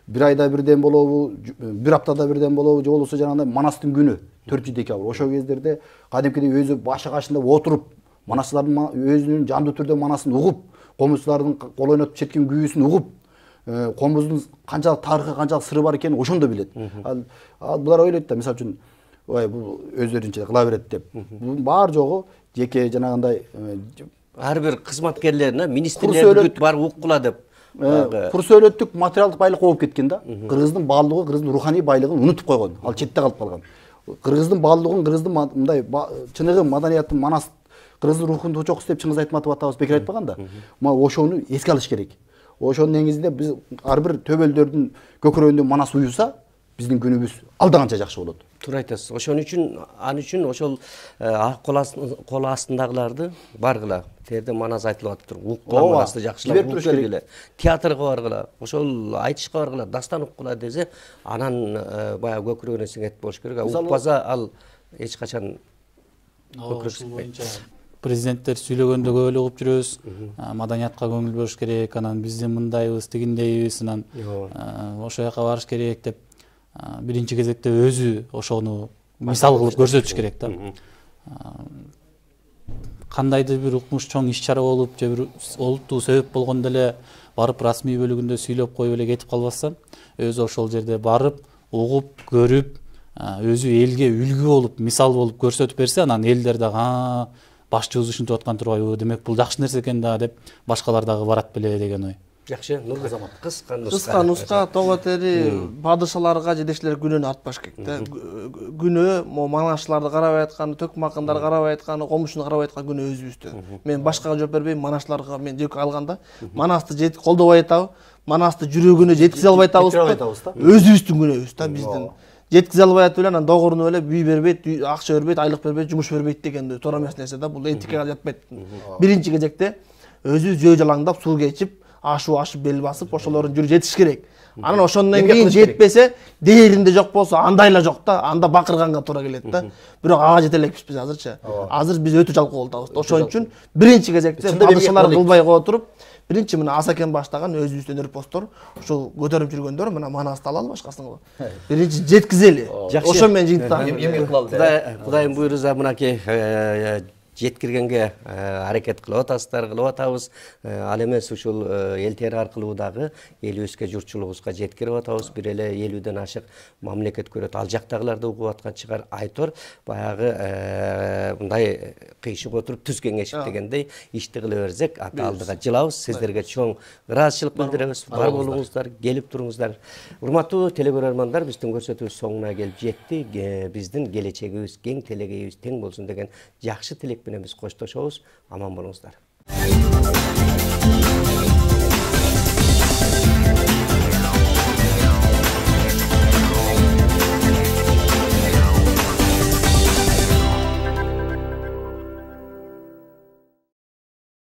бир айда бирден болобу, бир аптада бирден болобу, же болбосо жанагындай манастын күнү 4 декабрь. Ошол кездерде кадимкидей өзү башы кашында отуруп, манасчылардын өзүнүн жандуу түрдө манасын угуп, комузчулардын кол ойнотуп четкен күйүүсүн угуп, комуздун канчалык тарыхы, канчалык сыры бар экенин ошондо билет. Ал булар ойлойт да, мисалы үчүн, ой бул өздөрүнчө кыла берет деп. Бул бар жогу жеке жанагындай ар бир кызматкерлерине министрлер бар уккула деп. Кур сөөлөттүк материалдык байлык болуп кеткен да. Кыргыздын баалуулугу, Кыргыздын руханий байлыгын унутуп койгон. Ал четте калып калган. Кыргыздын баалуулугун, Кыргыздын мындай чыныгы маданияттын манас Кыргыздын рухун чокус деп Чыңгыз Айтматов атабыз бекер айтпаган да. Ошону эске алыш керек. Ошонун негизинде биз ар бир төбөлдөрдүн көкөрөгүндө манас уюса, биздин күнүбүз алдаганча жакшы болот. Туура айтасыз. Ошон үчүн ошол кол астындагыларды баргыла. Терде манас айтылып атыптыр. Уккан манасты жакшылап угуп келгиле. Театрга баргыла, ошол айтышка баргыла, дастан уккула десе, анан баягы көкөрөгүнө сиңет болуш керек. Укпаса ал эч качан ушул боюнча президенттер сүйлөгөндө көп эле угуп жүрөбүз. Маданиятка көңүл бөлүш керек, анан биздин мындайбыз, тигиндейбиз, анан ошол жака барыш керек деп биринчи кезекте өзү ошону мисал кылып көрсөтүш керек да. Кандайдыр бир укмуш чоң иш чара болуп, же бир олуттуу себеп болгондо эле барып расмий бөлүгүндө сүйлөп коюп эле кетип калбастан, өзү ошол жерде барып, угуп, көрүп, өзү элге үлгү болуп, мисал болуп көрсөтүп берсе, анан элдер дагы башчыбыз ушинтип аткан турбайбы, демек бул жакшы нерсе экен да деп башкалар дагы барат беле деген ой. Жакшы, Нургазамат. Кыска нуска тоңо тери падышаларга жетекчилерге күнөөнү артпаш керек да. Күнөө могу манашчыларды карабай атканы, төкмакындарды карабай атканы, комушуну карабай аткан күнөө өзүбүздө. Мен башкага жооп бербейм, манашчыларга мен жеке алганда манасты колдобой атабы, манасты жүрөгүнө жеткизе албай атабыз да. Өзүбүздүн күнөөбүз да биздин. Жеткизе албай атып эле анан догуруну эле үй бербейт, акча бербейт, айлык бербейт, жумуш бербейт деген туура эмес нерсе да. Бул этикага жатпайт. Биринчи кезекте өзү жөө жалаңдап, суу кечип, ашып бел басып, ошолордун жүрү жетиш керек. Анан ошондон кийин жетпесе, дээринде жок болсо, андай эле жок да, анда бакырганга туура келет да. Бирок ага жете элекпиз биз азырчы. Азыр биз өтө жалкоо болуп атабыз. Ошон үчүн биринчи кезекте падышалар кылбай кое туруп, биринчи мына Асакен баштаган өзүбүздүн өнөрпоздор, ушул көтөрүп жүргөндөр мына манасты алалы башкасын. Биринчи жеткизели. Ошо менен жыйынтыктаган. Кудайым буйруза мынакей жеткиргенге аракет кылып атабыз. Ал эмес ушул эл аркылуу дагы элибизге, журтчулугубузга жеткирип атабыз. Бир эле 50ден ашык мамлекет көрөт. Ал жактагылар да угуп аткан чыгар. Айтор баягы мындай кыйшык отуруп түз кеңешип дегендей ишти кыла берсек, ата алдыга жылабыз. Сиздерге чоң ыраазычылык билдиребиз. Бар болуңуздар, келип туруңуздар. Урматтуу телекөрөрмандар, биздин көрсөтүүбүз соңуна келип жетти. Биздин келечегибиз кең, телегейибиз тең болсун деген жакшы тилек менен биз коштошобуз. Аман болуңуздар.